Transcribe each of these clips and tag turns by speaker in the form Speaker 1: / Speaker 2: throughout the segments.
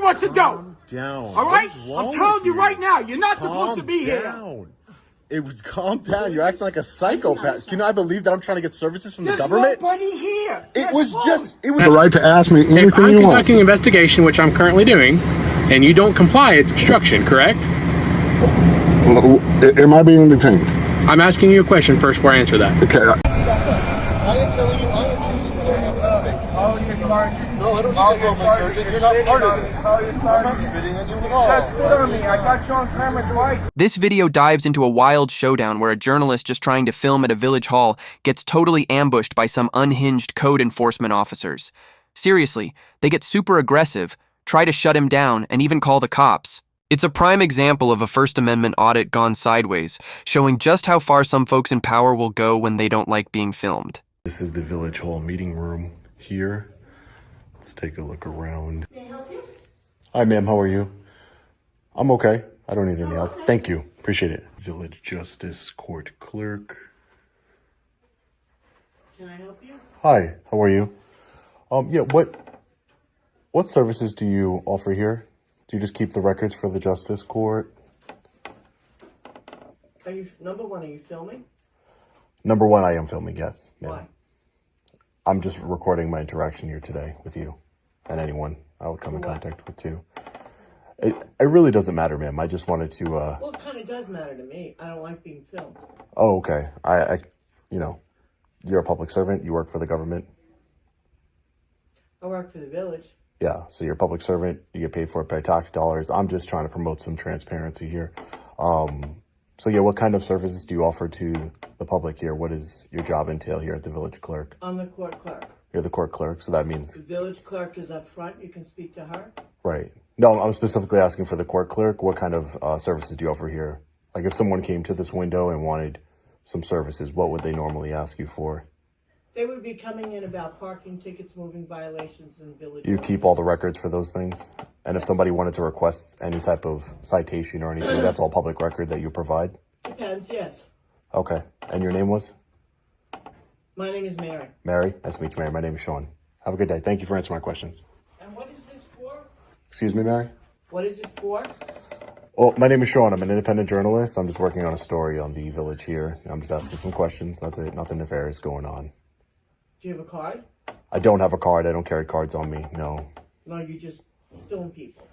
Speaker 1: what to do.
Speaker 2: Down.
Speaker 1: All right? I'm telling you right now, you're not supposed to be here.
Speaker 2: It was calm down. You're acting like a psychopath. Can I believe that I'm trying to get services from the
Speaker 1: There's
Speaker 2: government?
Speaker 1: nobody here.
Speaker 2: It was the
Speaker 3: right to ask me anything you want.
Speaker 4: If I'm conducting an investigation, which I'm currently doing, and you don't comply, it's obstruction, correct?
Speaker 3: Am I being detained?
Speaker 4: I'm asking you a question first before I answer that.
Speaker 3: Okay.
Speaker 2: I am telling you, I am choosing to have this space.
Speaker 5: Oh, you're sorry.
Speaker 2: No, I don't need to go, my surgeon. You're not part of this. I'm not spitting on you at all.
Speaker 5: Just spit on me. I got you on camera twice.
Speaker 6: This video dives into a wild showdown where a journalist just trying to film at a village hall gets totally ambushed by some unhinged code enforcement officers. Seriously, they get super aggressive, try to shut him down, and even call the cops. It's a prime example of a First Amendment audit gone sideways, showing just how far some folks in power will go when they don't like being filmed.
Speaker 2: This is the village hall meeting room here. Let's take a look around.
Speaker 7: May I help you?
Speaker 2: Hi, ma'am. How are you? I'm okay. I don't need any help. Thank you. Appreciate it. Village Justice Court Clerk.
Speaker 7: Can I help you?
Speaker 2: Hi. How are you? Yeah. What services do you offer here? Do you just keep the records for the Justice Court?
Speaker 7: Are you, number one, are you filming?
Speaker 2: Number one, I am filming, yes. Ma'am.
Speaker 7: Why?
Speaker 2: I'm just recording my interaction here today with you and anyone I would come in contact with too. It really doesn't matter, ma'am. I just wanted to,
Speaker 7: Well, it kind of does matter to me. I don't like being filmed.
Speaker 2: Oh, okay. You know, you're a public servant. You work for the government.
Speaker 7: I work for the village.
Speaker 2: Yeah, so you're a public servant. You get paid for it by tax dollars. I'm just trying to promote some transparency here. So yeah, what kind of services do you offer to the public here? What does your job entail here at the village clerk?
Speaker 7: I'm the court clerk.
Speaker 2: You're the court clerk, so that means...
Speaker 7: The village clerk is up front. You can speak to her.
Speaker 2: Right. No, I'm specifically asking for the court clerk. What kind of services do you offer here? Like if someone came to this window and wanted some services, what would they normally ask you for?
Speaker 7: They would be coming in about parking tickets, moving violations in village.
Speaker 2: You keep all the records for those things? And if somebody wanted to request any type of citation or anything, that's all public record that you provide?
Speaker 7: Depends, yes.
Speaker 2: Okay. And your name was?
Speaker 7: My name is Mary.
Speaker 2: Mary? Nice to meet you, Mary. My name is Sean. Have a good day. Thank you for answering my questions.
Speaker 7: And what is this for?
Speaker 2: Excuse me, Mary?
Speaker 7: What is it for?
Speaker 2: Well, my name is Sean. I'm an independent journalist. I'm just working on a story on the village here. I'm just asking some questions. That's it. Nothing nefarious going on.
Speaker 7: Do you have a card?
Speaker 2: I don't have a card. I don't carry cards on me. No.
Speaker 7: No, you just film people.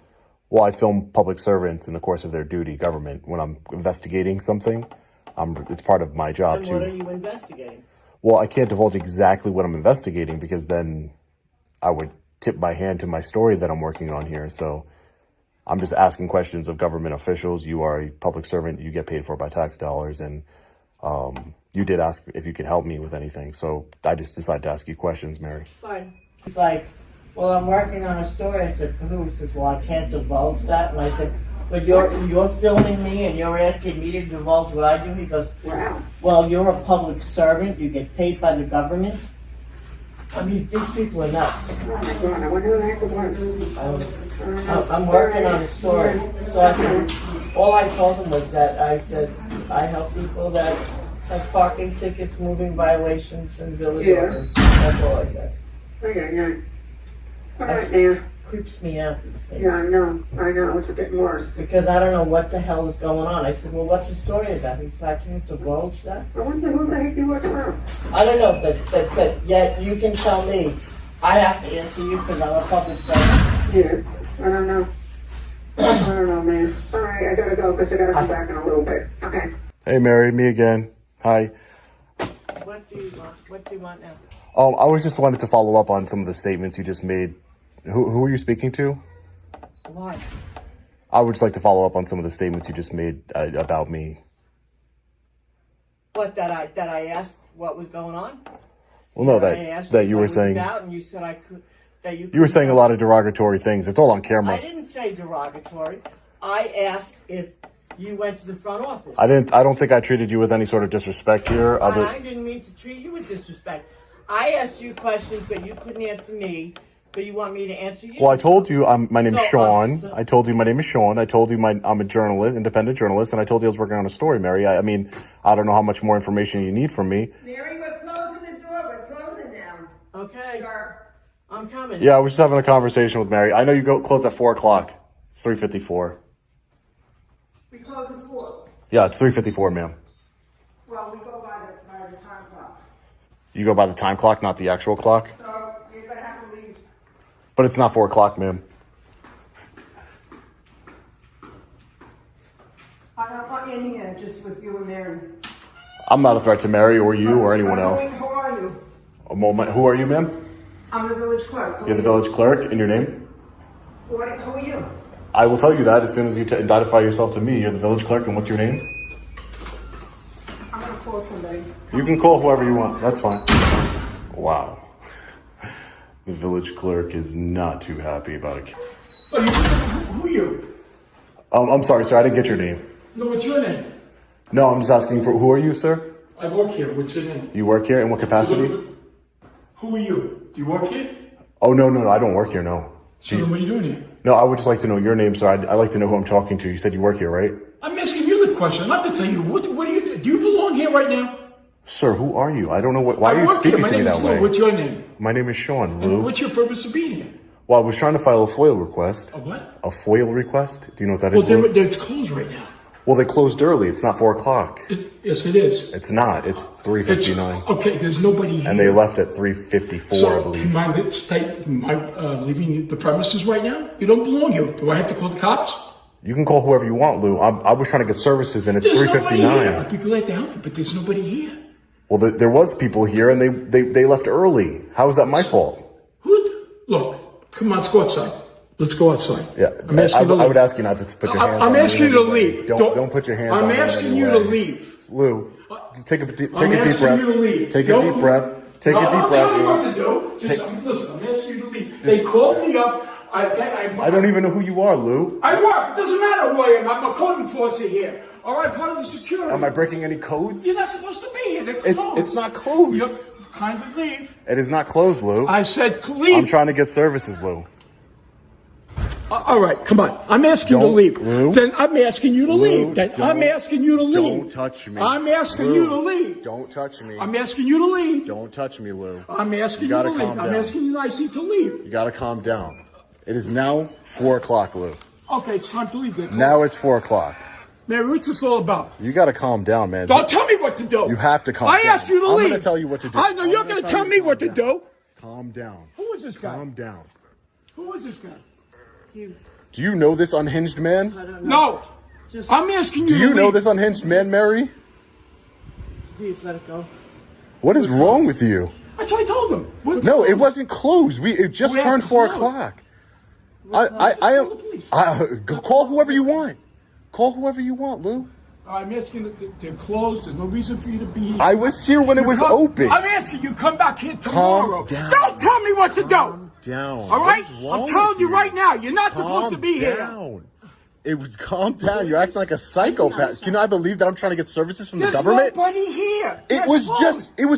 Speaker 2: Well, I film public servants in the course of their duty, government. When I'm investigating something, it's part of my job
Speaker 7: And what are you investigating?
Speaker 2: Well, I can't divulge exactly what I'm investigating because then I would tip my hand to my story that I'm working on here. So I'm just asking questions of government officials. You are a public servant. You get paid for by tax dollars. And you did ask if you could help me with anything. So I just decided to ask you questions, Mary.
Speaker 7: Fine. He's like, well, I'm working on a story. I said, for who? He says, well, I can't divulge that. And I said, but you're filming me and you're asking me to divulge what I do? He goes, wow. Well, you're a public servant. You get paid by the government. I mean, these people are nuts. I'm working on a story. So I said, all I told him was that I said, I help people that have parking tickets, moving violations, and village ordinance. That's all I said.
Speaker 8: Okay. All right, now.
Speaker 7: Creeps me out, these things.
Speaker 8: Yeah, I know, it's a bit worse.
Speaker 7: Because I don't know what the hell is going on. I said, well, what's the story about? He said, I can't divulge that.
Speaker 8: I wonder who the heck you was from.
Speaker 7: I don't know, but yet you can tell me. I have to answer you because I'm a public servant.
Speaker 8: Yeah, I don't know. I don't know, man. All right, I gotta go because I gotta come back in a little bit. Okay.
Speaker 2: Hey, Mary, me again. Hi.
Speaker 7: What do you want? What do you want now?
Speaker 2: I was just wanted to follow up on some of the statements you just made. Who are you speaking to?
Speaker 7: Why?
Speaker 2: I would just like to follow up on some of the statements you just made about me.
Speaker 7: What, that I asked what was going on?
Speaker 2: Well, no, that you were saying.
Speaker 7: And you said I could. That you
Speaker 2: were saying a lot of derogatory things. It's all on camera.
Speaker 7: I didn't say derogatory. I asked if you went to the front office.
Speaker 2: I don't think I treated you with any sort of disrespect here.
Speaker 7: I didn't mean to treat you with disrespect. I asked you questions, but you couldn't answer me. But you want me to answer you?
Speaker 2: Well, I told you my name is Sean. I told you my name is Sean. I told you I'm a journalist, independent journalist, and I told you I was working on a story, Mary. I mean, I don't know how much more information you need from me.
Speaker 8: Mary, we're closing the door. We're closing now.
Speaker 7: Okay.
Speaker 8: Sir.
Speaker 7: I'm coming.
Speaker 2: Yeah, I was just having a conversation with Mary. I know you close at 4 o'clock. 3:54.
Speaker 8: We close at 4.
Speaker 2: Yeah, it's 3:54, ma'am.
Speaker 8: Well, we go by the time clock.
Speaker 2: You go by the time clock, not the actual clock?
Speaker 8: So you're gonna have to leave.
Speaker 2: But it's not 4 o'clock, ma'am.
Speaker 8: I'm not putting in here just with you and Mary.
Speaker 2: I'm not a threat to Mary or you or anyone else.
Speaker 8: Who are you?
Speaker 2: A moment. Who are you, ma'am?
Speaker 8: I'm the village clerk.
Speaker 2: You're the village clerk, and your name?
Speaker 8: Who are you?
Speaker 2: I will tell you that as soon as you identify yourself to me. You're the village clerk, and what's your name?
Speaker 8: I'm gonna call somebody.
Speaker 2: You can call whoever you want. That's fine. Wow. The village clerk is not too happy about it.
Speaker 1: Who are you?
Speaker 2: I'm sorry, sir. I didn't get your name.
Speaker 1: No, what's your name?
Speaker 2: No, I'm just asking for who are you, sir?
Speaker 1: I work here. What's your name?
Speaker 2: You work here in what capacity?
Speaker 1: Who are you? Do you work here?
Speaker 2: Oh, no, I don't work here, no.
Speaker 1: So then what are you doing here?
Speaker 2: No, I would just like to know your name, sir. I'd like to know who I'm talking to. You said you work here, right?
Speaker 1: I'm asking you the question, not to tell you. What do you do? Do you belong here right now?
Speaker 2: Sir, who are you? I don't know why are you
Speaker 1: work here.
Speaker 2: speaking
Speaker 1: My
Speaker 2: to me
Speaker 1: name
Speaker 2: that
Speaker 1: is Lou.
Speaker 2: way?
Speaker 1: What's your name?
Speaker 2: My name is Sean,
Speaker 1: And
Speaker 2: Lou.
Speaker 1: what's your purpose of being here?
Speaker 2: Well, I was trying to file a FOIL request.
Speaker 1: A what?
Speaker 2: A FOIL request? Do you know what that
Speaker 1: Well,
Speaker 2: is, Lou?
Speaker 1: it's closed right now.
Speaker 2: Well, they closed early. It's not 4 o'clock.
Speaker 1: Yes, it is.
Speaker 2: It's not. It's 3:59.
Speaker 1: Okay, there's nobody here.
Speaker 2: And they left at 3:54, I
Speaker 1: So,
Speaker 2: believe.
Speaker 1: am I leaving the premises right now? You don't belong here. Do I have to call the cops?
Speaker 2: You can call whoever you want, Lou. I was trying to get services, and it's
Speaker 1: There's nobody here.
Speaker 2: 3:59.
Speaker 1: I'd be glad to help you, but there's nobody here.
Speaker 2: Well, there was people here, and they left early. How is that my fault?
Speaker 1: Look, come on, let's go outside. Let's go outside.
Speaker 2: Yeah,
Speaker 1: I'm asking you to leave.
Speaker 2: I would ask you not to put your hands on
Speaker 1: I'm
Speaker 2: me
Speaker 1: asking you to
Speaker 2: anyway.
Speaker 1: leave.
Speaker 2: Don't put your hands on me.
Speaker 1: I'm asking you to leave.
Speaker 2: Lou, take a deep
Speaker 1: I'm
Speaker 2: breath.
Speaker 1: asking you to leave.
Speaker 2: Take a deep breath. Take a deep
Speaker 1: I'll
Speaker 2: breath.
Speaker 1: tell you what to do. Listen, I'm asking you to leave. They called me up.
Speaker 2: I don't even know who you are, Lou.
Speaker 1: I work. It doesn't matter who I am. I'm a code enforcer here. All right, part of the security.
Speaker 2: Am I breaking any codes?
Speaker 1: You're not supposed to be here. They're closed.
Speaker 2: It's not closed.
Speaker 1: You're kindly leave.
Speaker 2: It is not closed, Lou.
Speaker 1: I said leave.
Speaker 2: I'm trying to get services, Lou.
Speaker 1: All right, come on. I'm asking you to leave.
Speaker 2: Lou.
Speaker 1: Then I'm asking you to leave. Then
Speaker 2: don't-
Speaker 1: I'm asking you to leave.
Speaker 2: Don't touch me.
Speaker 1: I'm asking
Speaker 2: Lou,
Speaker 1: you to leave.
Speaker 2: Don't touch me.
Speaker 1: I'm asking you to leave.
Speaker 2: Don't touch me, Lou.
Speaker 1: I'm asking you
Speaker 2: gotta
Speaker 1: to leave.
Speaker 2: calm
Speaker 1: I'm
Speaker 2: down.
Speaker 1: asking you nicely to leave.
Speaker 2: You gotta calm down. It is now 4 o'clock, Lou.
Speaker 1: Okay, it's time to leave.
Speaker 2: Now it's 4 o'clock.
Speaker 1: Mary, what's this all about?
Speaker 2: You gotta calm down, man.
Speaker 1: Don't tell me what to do.
Speaker 2: You have to calm
Speaker 1: I
Speaker 2: down.
Speaker 1: asked you to
Speaker 2: I'm
Speaker 1: leave.
Speaker 2: gonna tell you what to do.
Speaker 1: I know
Speaker 2: I'm
Speaker 1: you're
Speaker 2: gonna
Speaker 1: gonna tell me what to do.
Speaker 2: Calm down.
Speaker 1: Who is this guy?
Speaker 2: Calm down.
Speaker 1: Who is this guy?
Speaker 2: Do you know this unhinged man?
Speaker 1: No. I'm asking you
Speaker 2: Do you
Speaker 1: to
Speaker 2: know
Speaker 1: leave.
Speaker 2: this unhinged man, Mary?
Speaker 7: Please let it go.
Speaker 2: What is wrong with you?
Speaker 1: That's what I told him.
Speaker 2: No, it wasn't closed. It just
Speaker 1: We're
Speaker 2: turned 4
Speaker 1: closed.
Speaker 2: o'clock. Call whoever you want. Call whoever you want, Lou.
Speaker 1: I'm asking that they're closed. There's no reason for you to be here.
Speaker 2: I was here when it was open.
Speaker 1: I'm asking you come back here tomorrow.
Speaker 2: down.
Speaker 1: Don't tell me what to do.
Speaker 2: Calm down.
Speaker 1: All right?
Speaker 2: What's wrong
Speaker 1: I'm telling
Speaker 2: with
Speaker 1: you right now, you're not supposed to
Speaker 2: Calm
Speaker 1: be here.
Speaker 2: down. It was calm down. You're acting like a psychopath. Can I believe that I'm trying to get services from the
Speaker 1: There's
Speaker 2: government?
Speaker 1: nobody here.
Speaker 2: It was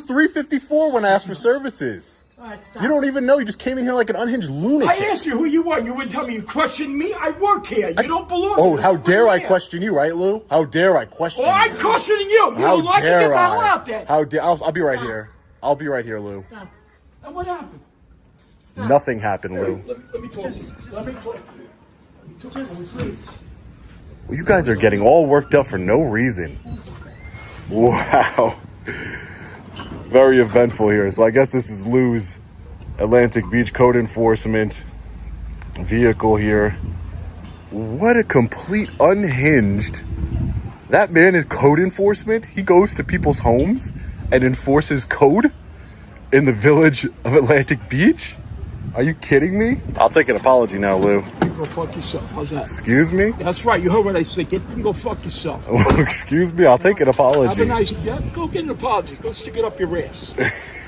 Speaker 2: 3:54 when I asked for services.
Speaker 7: All right, stop.
Speaker 2: You don't even know. You just came in here like an unhinged
Speaker 1: I
Speaker 2: lunatic.
Speaker 1: asked you who you are. You wouldn't tell me. You questioned me. I work here. You don't belong
Speaker 2: Oh,
Speaker 1: here.
Speaker 2: how
Speaker 1: You
Speaker 2: dare
Speaker 1: belong
Speaker 2: I
Speaker 1: here.
Speaker 2: question you, right, Lou? How dare I question
Speaker 1: Well, I'm
Speaker 2: you?
Speaker 1: questioning you. You
Speaker 2: How
Speaker 1: don't like it? Get
Speaker 2: dare
Speaker 1: the hell
Speaker 2: I?
Speaker 1: out there.
Speaker 2: How dare I'll be right here. I'll be right here, Lou.
Speaker 1: And what happened?
Speaker 2: Nothing happened, Lou.
Speaker 1: Let me talk to you. Let me talk to you.
Speaker 7: Please.
Speaker 2: Well, you guys are getting all worked up for no reason. Wow. Very eventful here. So I guess this is Lou's Atlantic Beach Code Enforcement vehicle here. What a complete unhinged. That man is code enforcement. He goes to people's homes and enforces code in the village of Atlantic Beach. Are you kidding me? I'll take an apology now, Lou.
Speaker 1: You go fuck yourself. How's that?
Speaker 2: Excuse me?
Speaker 1: That's right. You heard what I said. You can go fuck yourself.
Speaker 2: Excuse me? I'll take an apology.
Speaker 1: Have a nice. Yeah, go get an apology. Go stick it up your ass.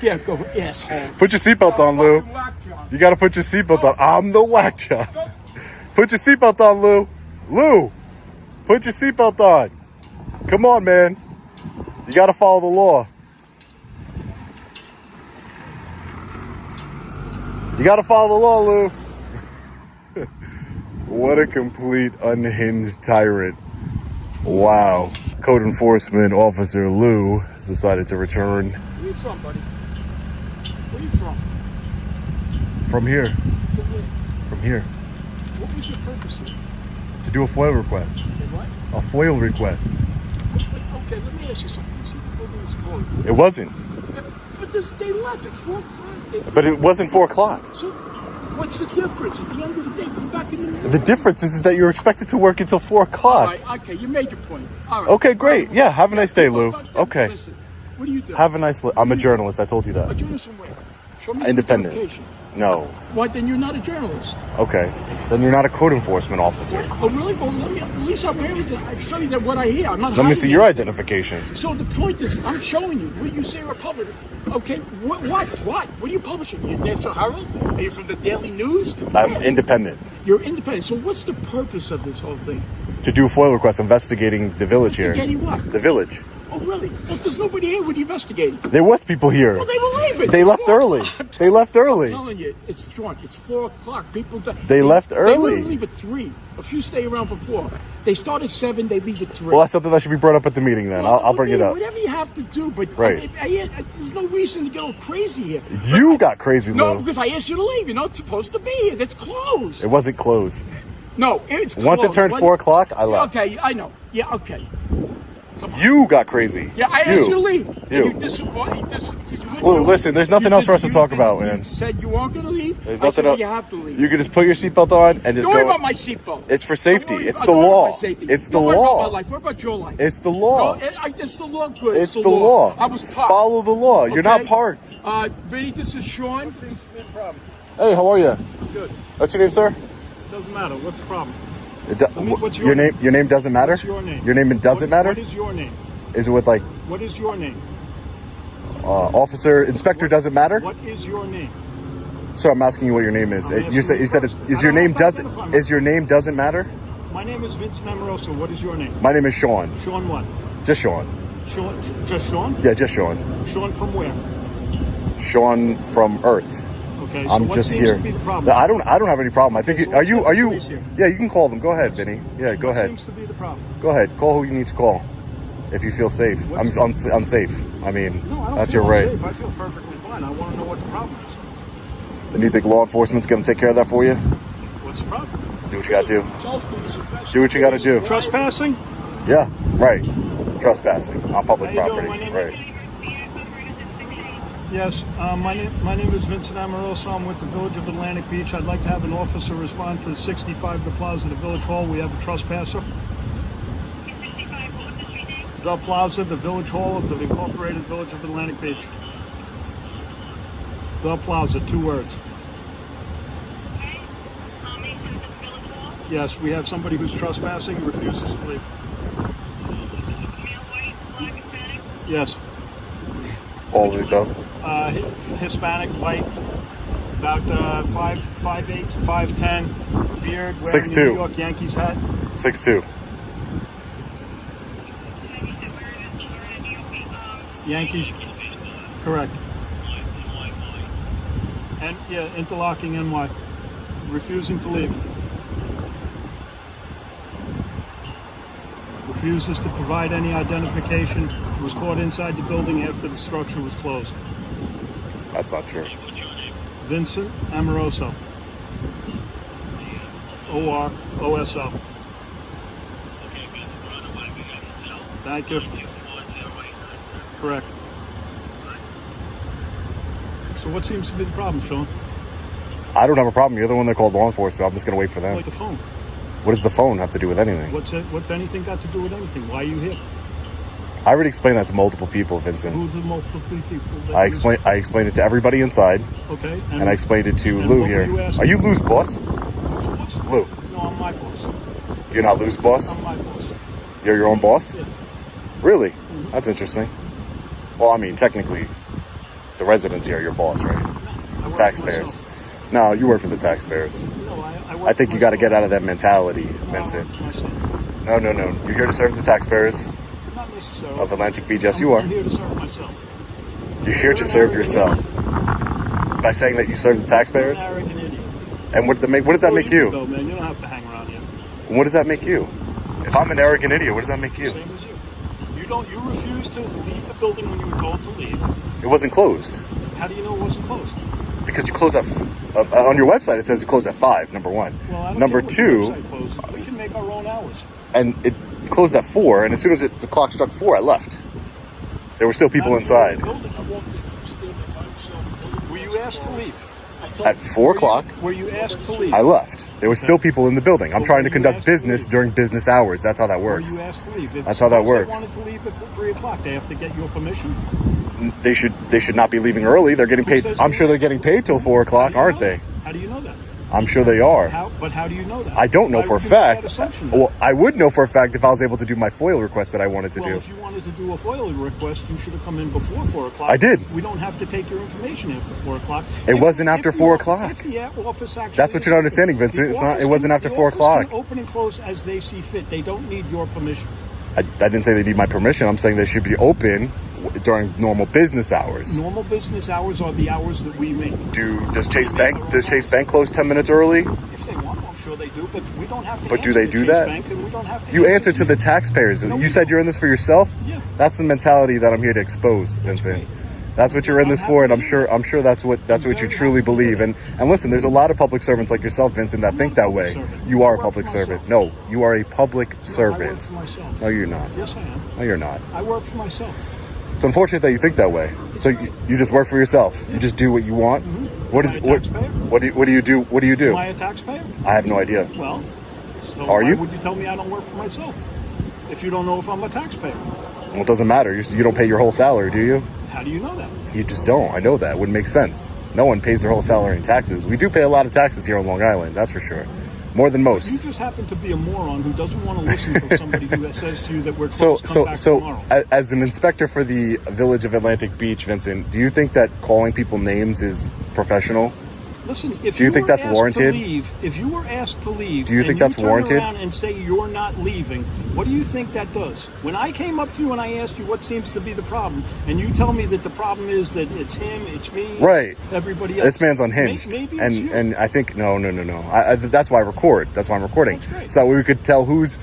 Speaker 1: Yeah, go asshole.
Speaker 2: Put your seatbelt on, Lou.
Speaker 1: Fucking whack job.
Speaker 2: You gotta put your seatbelt on. I'm the whack job. Put your seatbelt on, Lou. Lou, put your seatbelt on. Come on, man. You gotta follow the law. You gotta follow the law, Lou. What a complete unhinged tyrant. Wow. Code Enforcement Officer Lou has decided to return.
Speaker 1: Where you from, buddy? Where you from?
Speaker 2: From here. From here.
Speaker 1: What was your purpose of it?
Speaker 2: To do a FOIL request.
Speaker 1: What?
Speaker 2: A FOIL request.
Speaker 1: Okay, let me ask you something. You see, the building is closed.
Speaker 2: It wasn't.
Speaker 1: But they left at 4 o'clock.
Speaker 2: But it wasn't 4 o'clock.
Speaker 1: So, what's the difference? At the end of the day, come back in the morning.
Speaker 2: The difference is that you're expected to work until 4
Speaker 1: All
Speaker 2: o'clock.
Speaker 1: right, okay, you made your point. All right.
Speaker 2: Okay, great. Yeah, have a nice day, Lou. Okay.
Speaker 1: Listen, what do you do?
Speaker 2: Have a nice... I'm a journalist. I told you
Speaker 1: A
Speaker 2: that.
Speaker 1: journalist from where? Show me some
Speaker 2: Independent.
Speaker 1: certification.
Speaker 2: No.
Speaker 1: Why, then you're not a journalist.
Speaker 2: Okay. Then you're not a code enforcement officer.
Speaker 1: Oh, really? Well, let me, at least I'm able to I show you that what I hear. I'm not
Speaker 2: Let me
Speaker 1: hiding
Speaker 2: see
Speaker 1: it.
Speaker 2: your identification.
Speaker 1: So the point is, I'm showing you what you say are public. Okay, what? What are you publishing? You're National Herald? Are you from the Daily News?
Speaker 2: I'm independent.
Speaker 1: You're independent. So what's the purpose of this whole thing?
Speaker 2: To do a FOIL request investigating the village here.
Speaker 1: Investigating what?
Speaker 2: The village.
Speaker 1: Oh, really? Well, if there's nobody here, what are you investigating?
Speaker 2: There was people here.
Speaker 1: Well, they were leaving.
Speaker 2: They
Speaker 1: It's
Speaker 2: left
Speaker 1: 4
Speaker 2: early.
Speaker 1: o'clock.
Speaker 2: They left
Speaker 1: I'm
Speaker 2: early.
Speaker 1: telling you, it's Sean. It's 4 o'clock. People.
Speaker 2: They left early.
Speaker 1: They leave at 3. A few stay around for 4. They start at 7. They leave at 3.
Speaker 2: Well, that's something that should be brought up at the meeting then. I'll bring it up.
Speaker 1: Whatever you have to do, but
Speaker 2: Right.
Speaker 1: there's no reason to go crazy here.
Speaker 2: You got crazy,
Speaker 1: No,
Speaker 2: Lou.
Speaker 1: because I asked you to leave. You're not supposed to be here. That's closed.
Speaker 2: It wasn't closed.
Speaker 1: No, it's closed.
Speaker 2: Once it turned 4 o'clock, I left.
Speaker 1: Okay, I know. Yeah, okay.
Speaker 2: You got crazy.
Speaker 1: Yeah, I asked you to leave.
Speaker 2: You.
Speaker 1: And disappointed.
Speaker 2: Lou, listen, there's nothing else for us to talk about, man.
Speaker 1: You said you weren't going to leave.
Speaker 2: There's
Speaker 1: I said,
Speaker 2: nothing
Speaker 1: well,
Speaker 2: else.
Speaker 1: you have to leave.
Speaker 2: You can just put your seatbelt on and just
Speaker 1: Don't worry
Speaker 2: go.
Speaker 1: about my seatbelt.
Speaker 2: It's for safety.
Speaker 1: Don't worry-
Speaker 2: It's the
Speaker 1: don't worry
Speaker 2: law.
Speaker 1: about my safety.
Speaker 2: It's the
Speaker 1: Don't worry about
Speaker 2: law.
Speaker 1: my life. What about your life?
Speaker 2: It's the law.
Speaker 1: It's the law. Good.
Speaker 2: It's the law.
Speaker 1: I was parked.
Speaker 2: Follow the law. You're not
Speaker 1: Okay?
Speaker 2: parked.
Speaker 1: Vinny, this is Sean.
Speaker 2: Hey, how are you?
Speaker 5: Good.
Speaker 2: What's your name, sir?
Speaker 5: Doesn't matter. What's the problem? what's
Speaker 2: Your
Speaker 5: your
Speaker 2: name? Your name doesn't matter.
Speaker 5: What's your name?
Speaker 2: Your name doesn't matter.
Speaker 5: What is your name?
Speaker 2: Is it with like
Speaker 5: What is your name?
Speaker 2: officer, inspector doesn't matter?
Speaker 5: What is your name?
Speaker 2: Sir, I'm asking you what your name is.
Speaker 5: I'm
Speaker 2: You said
Speaker 5: asking you
Speaker 2: it,
Speaker 5: first.
Speaker 2: is
Speaker 5: I
Speaker 2: your
Speaker 5: don't
Speaker 2: name
Speaker 5: have to
Speaker 2: doesn't
Speaker 5: identify
Speaker 2: is your name doesn't matter?
Speaker 5: My name is Vincent Amoroso. What is your name?
Speaker 2: My name is Sean.
Speaker 5: Sean what?
Speaker 2: Just Sean.
Speaker 5: Sean? Just Sean?
Speaker 2: Yeah, just Sean.
Speaker 5: Sean from where?
Speaker 2: Sean from Earth.
Speaker 5: Okay. So
Speaker 2: I'm
Speaker 5: what
Speaker 2: just
Speaker 5: seems
Speaker 2: here.
Speaker 5: to be the problem?
Speaker 2: I don't have any problem. I think
Speaker 5: Okay, so
Speaker 2: are you
Speaker 5: what's the
Speaker 2: are you
Speaker 5: police here?
Speaker 2: Yeah, you can call them. Go ahead, Vinny. Yeah, go
Speaker 5: What
Speaker 2: ahead.
Speaker 5: seems to be the problem?
Speaker 2: Go ahead. Call who you need to call if you feel safe. I'm unsafe. I mean,
Speaker 5: No, I don't
Speaker 2: that's
Speaker 5: feel
Speaker 2: your right.
Speaker 5: unsafe. I feel perfectly fine. I want to know what the problem is.
Speaker 2: And you think law enforcement's going to take care of that for you?
Speaker 5: What's the problem?
Speaker 2: Do what you got to do. Do what you got to do.
Speaker 5: Trespassing?
Speaker 2: Yeah, right. Trespassing on public
Speaker 5: How you
Speaker 2: property.
Speaker 5: doing? My name-
Speaker 2: Right.
Speaker 5: Yes, my name is Vincent Amoroso. I'm with the Village of Atlantic Beach. I'd like to have an officer respond to 65 The Plaza, the Village Hall. We have a trespasser. The Plaza, the Village Hall of the Incorporated Village of Atlantic Beach. The Plaza, 2 words. Yes, we have somebody who's trespassing and refuses to leave. Yes.
Speaker 2: All of the above.
Speaker 5: Hispanic, white, about 5'8", 5'10", beard, wearing
Speaker 2: 6'2".
Speaker 5: a New York Yankees hat.
Speaker 2: 6'2".
Speaker 5: Yankees, correct. And yeah, interlocking NY, refusing to leave. Refuses to provide any identification. Was caught inside the building after the structure was closed.
Speaker 2: That's not true.
Speaker 5: Vincent Amoroso. O-R-O-S-O. Thank you. Correct. So what seems to be the problem, Sean?
Speaker 2: I don't have a problem. You're the one that called law enforcement. I'm just going to wait for them.
Speaker 5: Like the phone.
Speaker 2: What does the phone have to do with anything?
Speaker 5: What's anything got to do with anything? Why are you here?
Speaker 2: I already explained that to multiple people, Vincent.
Speaker 5: Who's the multiple people? that
Speaker 2: I
Speaker 5: you-
Speaker 2: explained it to everybody inside,
Speaker 5: Okay.
Speaker 2: and I explained it to
Speaker 5: and
Speaker 2: Lou
Speaker 5: what were
Speaker 2: here.
Speaker 5: you asking?
Speaker 2: Are you Lou's boss?
Speaker 5: Boss?
Speaker 2: Lou,
Speaker 5: No, I'm my boss.
Speaker 2: you're not Lou's boss?
Speaker 5: I'm my boss.
Speaker 2: You're your own boss?
Speaker 5: Yeah.
Speaker 2: Really? That's interesting. Well, I mean, technically, the residents here are your boss, right?
Speaker 5: I work
Speaker 2: Taxpayers.
Speaker 5: for myself.
Speaker 2: No, you work for the taxpayers.
Speaker 5: No, I work
Speaker 2: I think
Speaker 5: for
Speaker 2: you got to
Speaker 5: myself.
Speaker 2: get out of that mentality,
Speaker 5: No, I
Speaker 2: Vincent.
Speaker 5: work for myself.
Speaker 2: No. You're here to serve the taxpayers
Speaker 5: Not necessarily.
Speaker 2: of Atlantic Beach. Yes, you are.
Speaker 5: I'm here to serve myself.
Speaker 2: You're here to serve yourself. By saying that you serve the
Speaker 5: You're
Speaker 2: taxpayers?
Speaker 5: an arrogant idiot.
Speaker 2: And what does that make you?
Speaker 5: Go, man. You don't have to hang around here.
Speaker 2: What does that make you? If I'm an arrogant idiot, what does that make you?
Speaker 5: Same as you. You refused to leave the building when you were told to leave.
Speaker 2: It wasn't closed.
Speaker 5: How do you know it wasn't closed?
Speaker 2: Because you close at On your website, it says it closed at 5. Number one.
Speaker 5: Well, I don't
Speaker 2: Number
Speaker 5: care what
Speaker 2: two,
Speaker 5: your website closes. We can make our own hours.
Speaker 2: and it closed at 4. And as soon as the clock struck 4, I left. There were still people inside.
Speaker 5: Were you asked to leave?
Speaker 2: At 4 o'clock,
Speaker 5: Were you asked to leave?
Speaker 2: I left. There were still people in the building. I'm trying to conduct business during business hours. That's how that
Speaker 5: Were
Speaker 2: works.
Speaker 5: you asked to leave? If
Speaker 2: That's how that
Speaker 5: suppose
Speaker 2: works.
Speaker 5: They wanted to leave at 3 o'clock. They have to get your permission.
Speaker 2: They should not be leaving early. They're getting paid. I'm sure they're getting paid till 4 o'clock, aren't they?
Speaker 5: How do you know that?
Speaker 2: I'm sure they are.
Speaker 5: But how do you know that?
Speaker 2: I don't know
Speaker 5: Why
Speaker 2: for a
Speaker 5: would you make that
Speaker 2: fact.
Speaker 5: assumption?
Speaker 2: Well, I would know for a fact if I was able to do my FOIL request that I wanted to
Speaker 5: Well,
Speaker 2: do.
Speaker 5: if you wanted to do a FOIL request, you should have come in before 4 o'clock.
Speaker 2: I did.
Speaker 5: We don't have to take your information after 4 o'clock.
Speaker 2: It wasn't after 4 o'clock.
Speaker 5: If the office actually
Speaker 2: That's what you're not understanding, Vincent. It's not. It wasn't after 4 o'clock.
Speaker 5: Open and close as they see fit. They don't need your permission.
Speaker 2: I didn't say they need my permission. I'm saying they should be open during normal business hours.
Speaker 5: Normal business hours are the hours that we make.
Speaker 2: Does Chase Bank close 10 minutes early?
Speaker 5: If they want, I'm sure they do, but we don't have to.
Speaker 2: But do
Speaker 5: answer
Speaker 2: they
Speaker 5: to
Speaker 2: do
Speaker 5: Chase
Speaker 2: that?
Speaker 5: Bank, and we don't have to
Speaker 2: You answer
Speaker 5: to
Speaker 2: to the taxpayers.
Speaker 5: No,
Speaker 2: You
Speaker 5: we
Speaker 2: said
Speaker 5: don't.
Speaker 2: you're in this for yourself.
Speaker 5: Yeah.
Speaker 2: That's the mentality that I'm here to expose, Vincent. That's what you're in this for, and I'm sure that's what you truly believe. And listen, there's a lot of public servants like yourself, Vincent, that think that way. You are a public servant. No, you are a public servant.
Speaker 5: I work for myself.
Speaker 2: No, you're not.
Speaker 5: Yes, I am.
Speaker 2: No, you're not.
Speaker 5: I work for myself.
Speaker 2: It's unfortunate that you think that way. So you just work for yourself. You just do what you want. What is
Speaker 5: Am I a taxpayer?
Speaker 2: what do you do? What do you do?
Speaker 5: Am I a taxpayer?
Speaker 2: I have no idea.
Speaker 5: Well, so
Speaker 2: Are
Speaker 5: why
Speaker 2: you?
Speaker 5: would you tell me I don't work for myself if you don't know if I'm a taxpayer?
Speaker 2: Well, it doesn't matter. You don't pay your whole salary, do you?
Speaker 5: How do you know that?
Speaker 2: You just don't. I know that. It wouldn't make sense. No one pays their whole salary in taxes. We do pay a lot of taxes here on Long Island, that's for sure. More than
Speaker 5: You
Speaker 2: most.
Speaker 5: just happen to be a moron who doesn't want to listen to somebody who says to you that we're closed.
Speaker 2: So
Speaker 5: come back tomorrow.
Speaker 2: as an inspector for the Village of Atlantic Beach, Vincent, do you think that calling people names is professional?
Speaker 5: Listen, if
Speaker 2: Do you think
Speaker 5: were
Speaker 2: that's
Speaker 5: asked
Speaker 2: warranted?
Speaker 5: To leave, if you were asked to leave,
Speaker 2: Do you think
Speaker 5: and
Speaker 2: that's
Speaker 5: turn
Speaker 2: warranted?
Speaker 5: around and say you're not leaving, what do you think that does? When I came up to you and I asked you what seems to be the problem, and you tell me that the problem is that it's him, it's me,
Speaker 2: Right.
Speaker 5: everybody else.
Speaker 2: This man's unhinged.
Speaker 5: Maybe it's you.
Speaker 2: and I think no. That's why I record. That's why I'm recording.
Speaker 5: That's great.
Speaker 2: So that way we could tell who's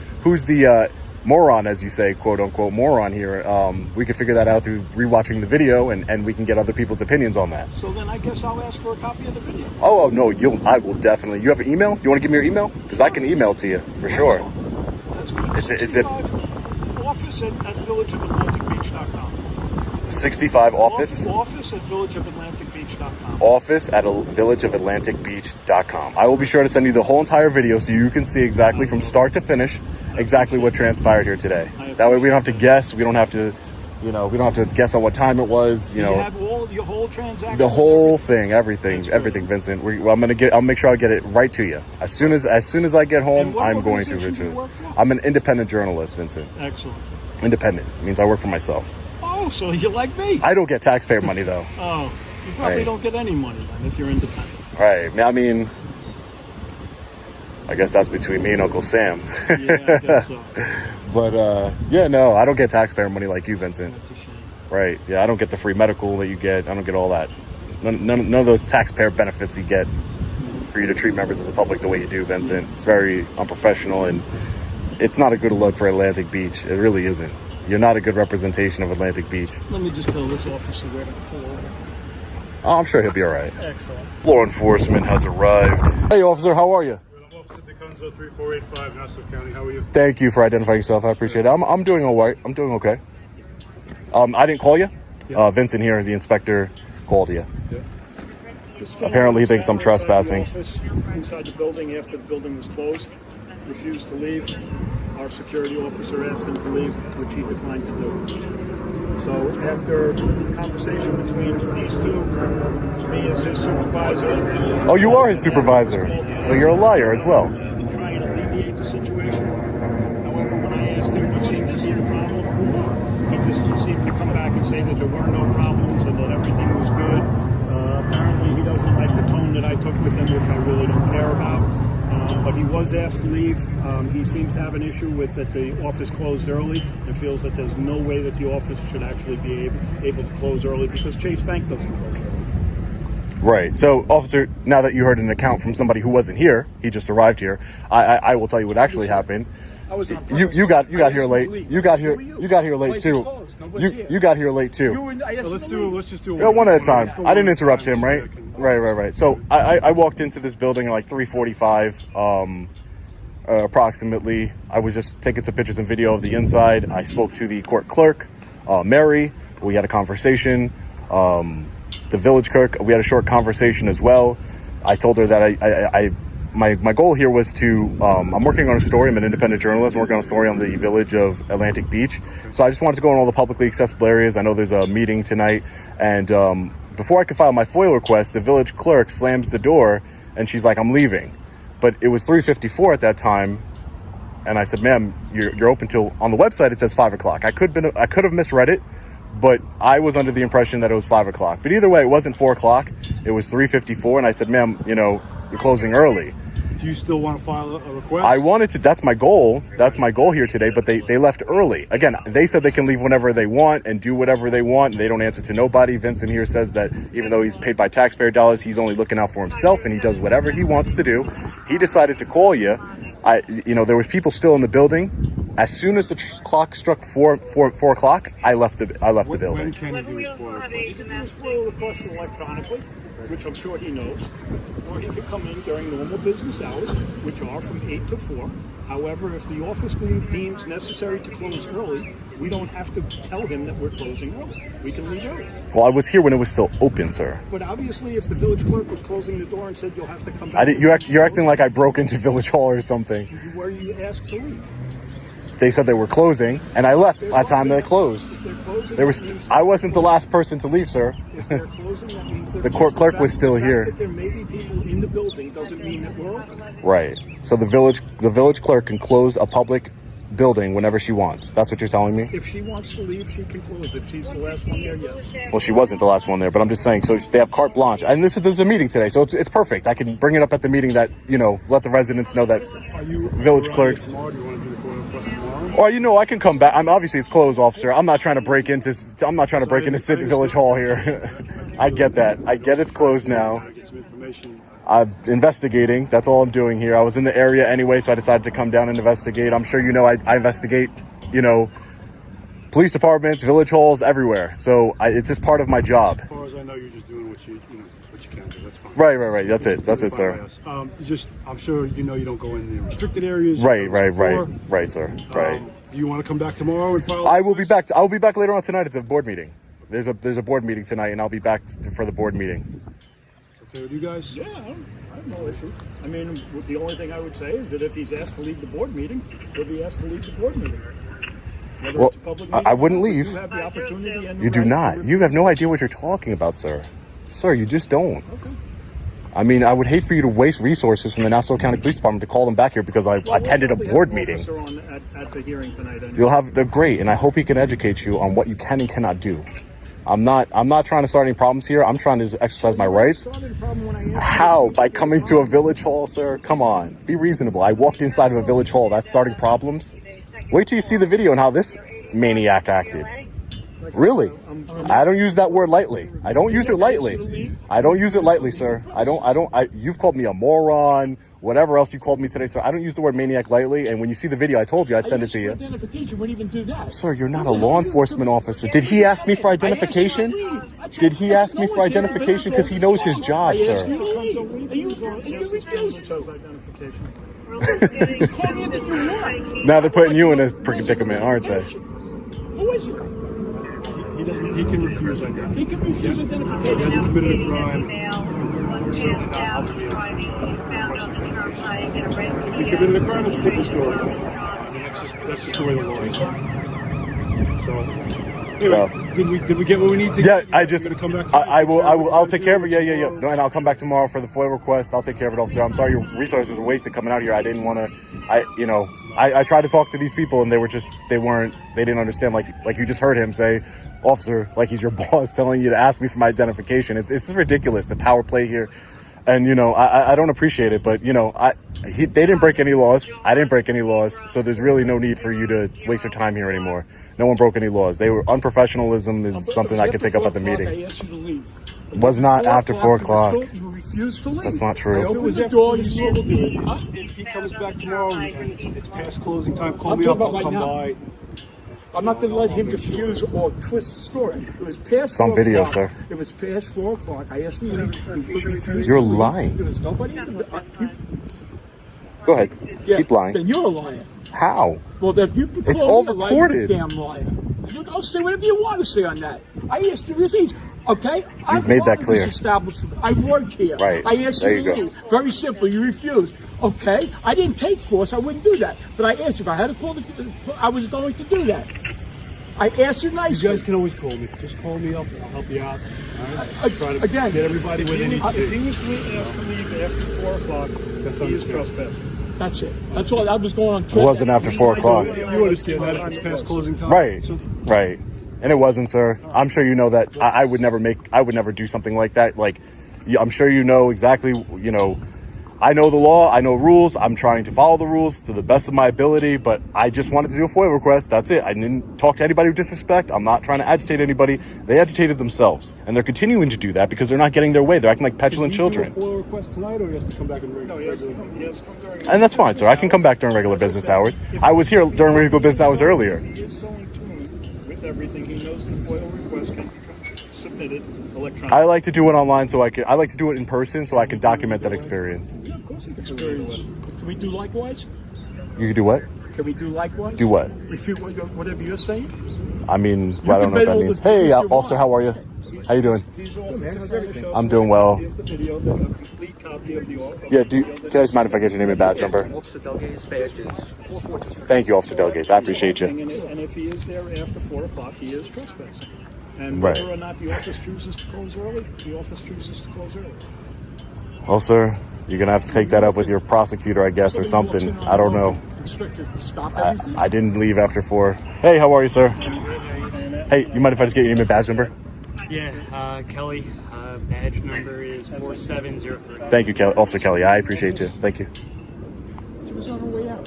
Speaker 2: the moron, as you say, quote unquote moron here. We could figure that out through rewatching the video, and we can get other people's opinions on that.
Speaker 5: So then I guess I'll ask for a copy of the video.
Speaker 2: Oh no, I will definitely. You have an email? You want to give me your email? Because I can email to you for sure.
Speaker 5: That's good.
Speaker 2: Is it
Speaker 5: 65 office at villageofatlanticbeach.com.
Speaker 2: 65 office?
Speaker 5: Office at villageofatlanticbeach.com.
Speaker 2: Office at villageofatlanticbeach.com. I will be sure to send you the whole entire video so you can see exactly from start to finish exactly what transpired here today. That way we don't have to guess. We don't have to, we don't have to guess on what time it was.
Speaker 5: You have your whole transaction.
Speaker 2: The whole thing, everything, Vincent. I'll make sure I get it right to you as soon as I get home.
Speaker 5: And what
Speaker 2: I'm going to.
Speaker 5: organization do you work for?
Speaker 2: I'm an independent journalist, Vincent.
Speaker 5: Excellent.
Speaker 2: Independent means I work for myself.
Speaker 5: Oh, so you're like me.
Speaker 2: I don't get taxpayer money though.
Speaker 5: Oh, you probably
Speaker 2: Right.
Speaker 5: don't get any money then if you're independent.
Speaker 2: Right. I mean, I guess that's between me and Uncle Sam.
Speaker 5: Yeah, I guess so.
Speaker 2: But yeah, no, I don't get taxpayer money like you, Vincent.
Speaker 5: That's a shame.
Speaker 2: Right. Yeah, I don't get the free medical that you get. I don't get all that. None of those taxpayer benefits you get for you to treat members of the public the way you do, Vincent. It's very unprofessional, and it's not a good look for Atlantic Beach. It really isn't. You're not a good representation of Atlantic Beach.
Speaker 5: Let me just tell this officer where to pull over.
Speaker 2: Oh, I'm sure he'll be all right.
Speaker 5: Excellent.
Speaker 2: Law enforcement has arrived. Hey, officer, how are you?
Speaker 9: Officer DeConzo 3485, Nassau County. How are you?
Speaker 2: Thank you for identifying yourself. I appreciate it. I'm doing all right. I'm doing okay. I didn't call you.
Speaker 9: Yeah.
Speaker 2: Vincent here, the inspector, called you.
Speaker 9: Yeah.
Speaker 2: Apparently he thinks I'm trespassing.
Speaker 5: Inside the building after the building was closed, refused to leave. Our security officer asked him to leave, which he declined to do. So after conversation between these two, me as his supervisor.
Speaker 2: Oh, you are his supervisor. So you're a liar as well.
Speaker 5: Trying to alleviate the situation. However, when I asked him what seemed to be the problem, he just seemed to come back and say that there were no problems and that everything was good. Apparently, he doesn't like the tone that I took with him, which I really don't care about. But he was asked to leave. He seems to have an issue with that the office closed early and feels that there's no way that the office should actually be able to close early because Chase Bank doesn't close early.
Speaker 2: Right. So, officer, now that you heard an account from somebody who wasn't here, he just arrived here. I will tell you what actually happened.
Speaker 1: I was on
Speaker 2: You
Speaker 1: purpose.
Speaker 2: got
Speaker 1: I
Speaker 2: here
Speaker 1: asked
Speaker 2: late.
Speaker 1: to leave.
Speaker 2: You got here.
Speaker 1: Who are you?
Speaker 2: You got here late
Speaker 1: Place is
Speaker 2: too.
Speaker 1: closed. Nobody's here.
Speaker 2: You got here late too.
Speaker 1: I asked
Speaker 9: Let's
Speaker 1: to leave.
Speaker 9: just do
Speaker 2: Yeah, one at a time. I didn't interrupt him, right? Right. So I walked into this building at like 3:45, approximately. I was just taking some pictures and video of the inside. I spoke to the court clerk, Mary. We had a conversation. The village clerk, we had a short conversation as well. I told her that my goal here was to, I'm working on a story. I'm an independent journalist. I'm working on a story on the village of Atlantic Beach. So I just wanted to go in all the publicly accessible areas. I know there's a meeting tonight. And before I could file my FOIL request, the village clerk slams the door and she's like, I'm leaving. But it was 3:54 at that time. And I said, ma'am, you're open till, on the website, it says 5 o'clock. I could have misread it, but I was under the impression that it was 5 o'clock. But either way, it wasn't 4 o'clock. It was 3:54. And I said, ma'am, you're closing early.
Speaker 9: Do you still want to file a request?
Speaker 2: I wanted to, that's my goal. That's my goal here today, but they left early. Again, they said they can leave whenever they want and do whatever they want. And they don't answer to nobody. Vincent here says that even though he's paid by taxpayer dollars, he's only looking out for himself and he does whatever he wants to do. He decided to call you. There was people still in the building. As soon as the clock struck 4 o'clock, I left the building.
Speaker 9: When can you do his FOIL request?
Speaker 5: He can do his FOIL request electronically, which I'm sure he knows, or he could come in during normal business hours, which are from 8 to 4. However, if the office deems necessary to close early, we don't have to tell him that we're closing early. We can leave early.
Speaker 2: Well, I was here when it was still open, sir.
Speaker 5: But obviously, if the village clerk was closing the door and said you'll have to come back,
Speaker 2: You're acting like I broke into Village Hall or something.
Speaker 5: Were you asked to leave?
Speaker 2: They said they were closing, and I left by the time they closed. I wasn't the last person to leave, sir.
Speaker 5: If they're closing, that means
Speaker 2: The court clerk was still here.
Speaker 5: The fact that there may be people in the building doesn't mean that we're open.
Speaker 2: Right. So the village clerk can close a public building whenever she wants. That's what you're telling me?
Speaker 5: If she wants to leave, she can close. If she's the last one there, yes.
Speaker 2: Well, she wasn't the last one there, but I'm just saying. So they have carte blanche, and there's a meeting today, so it's perfect. I can bring it up at the meeting that let the residents know that village clerks.
Speaker 9: Tomorrow, do you want to do the FOIL request tomorrow?
Speaker 2: Or I can come back. Obviously it's closed, officer. I'm not trying to break into City Village Hall here. I get that. I get it's closed now.
Speaker 9: Get some information.
Speaker 2: I'm investigating. That's all I'm doing here. I was in the area anyway, so I decided to come down and investigate. I'm sure I investigate, police departments, village halls, everywhere. So it's just part of my job.
Speaker 9: As far as I know, you're just doing what you can do. That's fine.
Speaker 2: Right. That's it, sir.
Speaker 9: I'm sure you don't go in the restricted areas.
Speaker 2: Right, sir. Right.
Speaker 9: Do you want to come back tomorrow and file?
Speaker 2: I will be back. I'll be back later on tonight at the board meeting. There's a board meeting tonight, and I'll be back for the board meeting.
Speaker 9: Okay with you guys?
Speaker 5: Yeah, I have no issue. I mean, the only thing I would say is that if he's asked to leave the board meeting, he'll be asked to leave the board meeting. Whether it's a public meeting,
Speaker 2: I wouldn't leave.
Speaker 5: You have the opportunity and
Speaker 2: You do not. You have no idea what you're talking about, sir. Sir, you just don't.
Speaker 5: Okay.
Speaker 2: I mean, I would hate for you to waste resources from the Nassau County Police Department to call them back here because I attended a board meeting.
Speaker 5: At the hearing tonight.
Speaker 2: Anyway. They're great, and I hope he can educate you on what you can and cannot do. I'm not trying to start any problems here. I'm trying to exercise my rights. How? By coming to a village hall, sir? Come on, be reasonable. I walked inside of a village hall. That's starting problems. Wait till you see the video and how this maniac acted. Really? I don't use that word lightly. I don't use it lightly. I don't use it lightly, sir. You've called me a moron, whatever else you called me today, sir. I don't use the word maniac lightly. And when you see the video, I told you I'd send it to you.
Speaker 5: Identification wouldn't even do that.
Speaker 2: Sir, you're not a law enforcement officer. Did he ask me for identification? Did he ask me for identification? Because he knows his job, sir.
Speaker 5: You refused to.
Speaker 2: Now they're putting you in a predicament, aren't they?
Speaker 5: Who is it?
Speaker 9: He can refuse identification.
Speaker 5: He can refuse
Speaker 9: He
Speaker 5: identification.
Speaker 9: hasn't committed a crime. We're certainly not obligated to request identification. If he committed a crime, it's a different story. I mean, that's just the way the law is. So, anyway, did we get what we need to?
Speaker 2: Yeah,
Speaker 9: get?
Speaker 2: I'll take care of it. Yeah. No, and I'll come back tomorrow for the FOIL request. I'll take care of it, officer. I'm sorry your resources were wasted coming out here. I didn't want to. I tried to talk to these people and they didn't understand. Like you just heard him say, officer, like he's your boss telling you to ask me for my identification. It's just ridiculous, the power play here. And, I don't appreciate it, but, they didn't break any laws. I didn't break any laws. So there's really no need for you to waste your time here anymore. No one broke any laws. Unprofessionalism is something I could take up at the meeting.
Speaker 5: I asked you to leave.
Speaker 2: It was not after 4 o'clock.
Speaker 5: You refused to leave.
Speaker 2: That's not true.
Speaker 5: Open the door, you said we'll do it.
Speaker 9: If he comes back tomorrow and it's past closing time, call me up. I'll come by.
Speaker 1: I'm not going to let him defuse or twist the story. It was past.
Speaker 2: It's on
Speaker 1: 4
Speaker 2: video,
Speaker 1: o'clock.
Speaker 2: sir.
Speaker 1: It was past 4 o'clock. I asked him. He refused
Speaker 2: You're
Speaker 1: to leave.
Speaker 2: lying.
Speaker 1: There was nobody.
Speaker 2: Go ahead.
Speaker 1: Yeah,
Speaker 2: Keep lying.
Speaker 1: Then you're a liar.
Speaker 2: How?
Speaker 1: Well, then you can
Speaker 2: It's
Speaker 1: call
Speaker 2: all
Speaker 1: me a liar,
Speaker 2: recorded.
Speaker 1: you're a damn liar. You go say whatever you want to say on that. I asked you things. Okay,
Speaker 2: You've made that clear.
Speaker 1: Establishment. I work here.
Speaker 2: Right.
Speaker 1: I asked
Speaker 2: There
Speaker 1: you
Speaker 2: you
Speaker 1: to
Speaker 2: go.
Speaker 1: leave. Very simple. You refused. Okay. I didn't take force. I wouldn't do that. But I asked if I had to call. I was going to do that. I asked you nicely.
Speaker 5: You guys can always call me. Just call me up and I'll help you out. All right? Try to
Speaker 1: Again,
Speaker 5: get everybody where they need to be.
Speaker 9: If he was asked to leave after 4 o'clock, he is trespassing.
Speaker 1: That's it. That's all. I was going on.
Speaker 2: It wasn't after 4 o'clock.
Speaker 5: You understand that if it's past closing time.
Speaker 2: Right. Right. And it wasn't, sir. I'm sure you know that. I would never do something like that. Like, I'm sure you know exactly, I know the law, I know rules. I'm trying to follow the rules to the best of my ability, but I just wanted to do a FOIA request. That's it. I didn't talk to anybody with disrespect. I'm not trying to agitate anybody. They agitated themselves, and they're continuing to do that because they're not getting their way. They're acting like petulant children.
Speaker 5: Do a FOIA request tonight, or he has to come back and
Speaker 9: No, he has to come during.
Speaker 2: And that's fine, sir. I can come back during regular business hours. I was here during regular business hours earlier.
Speaker 9: He is so in tune with everything. He knows the FOIA request can be submitted electronically.
Speaker 2: I like to do it online I like to do it in person so I can document that experience.
Speaker 1: Yeah, of course, experience. Can we do likewise?
Speaker 2: You can do what?
Speaker 1: Can we do likewise?
Speaker 2: Do what?
Speaker 1: Refute whatever you're saying.
Speaker 2: I mean,
Speaker 1: You
Speaker 2: I don't
Speaker 1: can
Speaker 2: know what that
Speaker 1: make all
Speaker 2: means.
Speaker 1: the
Speaker 2: Hey,
Speaker 1: decisions you
Speaker 2: officer,
Speaker 1: want.
Speaker 2: how are you? How you doing?
Speaker 9: These officers
Speaker 2: I'm doing well.
Speaker 9: The video, the complete copy of the.
Speaker 2: Yeah, can I just mind if I get your name and badge number?
Speaker 10: Officer Delgate's badge is 442.
Speaker 2: Thank you, Officer Delegate. I appreciate you.
Speaker 9: And if he is there after 4 o'clock, he is trespassing. And
Speaker 2: Right.
Speaker 9: whether or not the office chooses to close early, the office chooses to close early.
Speaker 2: Well, sir, you're going to have to take that up with your prosecutor, I guess, or something. I don't know.
Speaker 1: Inspector, stop everything.
Speaker 2: I didn't leave after 4. Hey, how are you, sir? Hey, you mind if I just get your name and badge number?
Speaker 11: Yeah, Kelly, badge number is 4703.
Speaker 2: Thank you, Kelly. Officer Kelly. I appreciate you. Thank you.
Speaker 1: She was on her way out.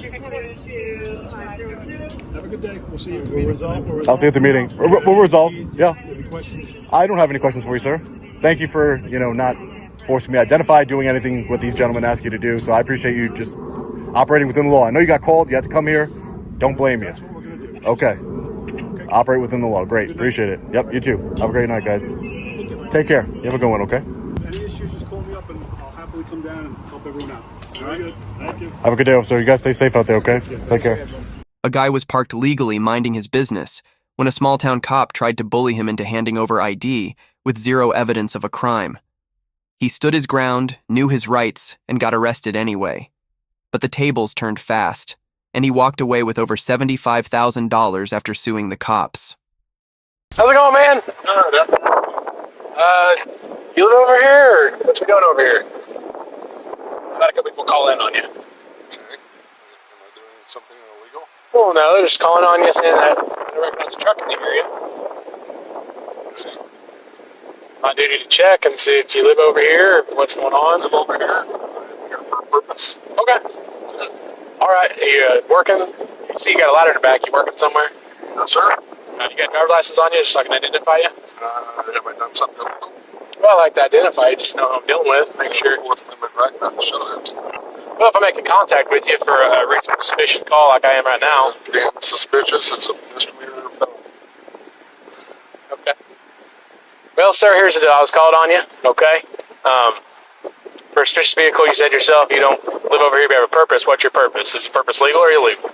Speaker 9: Have a good day. We'll see you. We'll resolve.
Speaker 2: I'll see you at the meeting. We'll resolve. Yeah.
Speaker 5: Any questions?
Speaker 2: I don't have any questions for you, sir. Thank you for, not forcing me to identify, doing anything what these gentlemen ask you to do. So I appreciate you just operating within the law. I know you got called. You had to come here. Don't blame you. Okay. Operate within the law. Great. Appreciate it. Yep, you too. Have a great night, guys. Take care. You have a good one, okay?
Speaker 5: Any issues, just call me up and I'll happily come down and help everyone out. All right?
Speaker 9: Good. Thank you.
Speaker 2: Have a good day, officer. You guys stay safe out there, okay? Take care.
Speaker 6: A guy was parked legally minding his business when a small-town cop tried to bully him into handing over ID with zero evidence of a crime. He stood his ground, knew his rights, and got arrested anyway. But the tables turned fast, and he walked away with over $75,000 after suing the cops.
Speaker 4: How's it going, man? You live over here, or what's we doing over here? I've had a couple people call in on you.
Speaker 3: Okay. Am I doing something illegal?
Speaker 4: Well, no, they're just calling on you saying that they recognize a truck in the area.
Speaker 3: See,
Speaker 4: My duty to check and see if you live over here or what's going on.
Speaker 3: live over here. I'm here for a purpose.
Speaker 4: Okay. All right. Are you working? You see you got a ladder in the back. You working somewhere?
Speaker 3: Yes, sir.
Speaker 4: You got a driver's license on you just so I can identify you?
Speaker 3: Have I done something illegal?
Speaker 4: Well, I like to identify you, just know who I'm dealing with. Make sure.
Speaker 3: Fourth Amendment right now to show that.
Speaker 4: Well, if I make a contact with you for a reasonable suspicion call like I am right now.
Speaker 3: Being suspicious is a misdemeanor felony.
Speaker 4: Okay. Well, sir, here's the deal. I was called on you, okay? For a suspicious vehicle, you said yourself you don't live over here, but you have a purpose. What's your purpose? Is the purpose legal or illegal?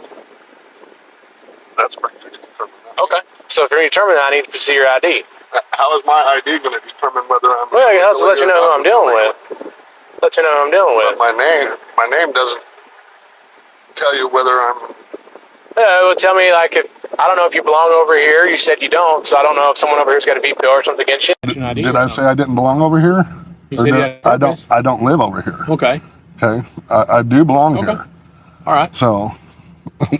Speaker 3: That's pretty good to determine that.
Speaker 4: Okay. So if you're determined that, I need to see your ID.
Speaker 3: How is my ID going to determine whether I'm...
Speaker 4: Well, it helps to let you know who I'm dealing with. Let you know who I'm dealing with.
Speaker 3: But my name doesn't tell you whether I'm...
Speaker 4: Yeah, it would tell me, like, if I don't know if you belong over here. You said you don't, so I don't know if someone over here's got a VPO or something against you.
Speaker 3: Did I say I didn't belong over here?
Speaker 4: You said you had a purpose?
Speaker 3: I don't live over here.
Speaker 4: Okay.
Speaker 3: Okay, I do belong here.
Speaker 4: All right.
Speaker 3: So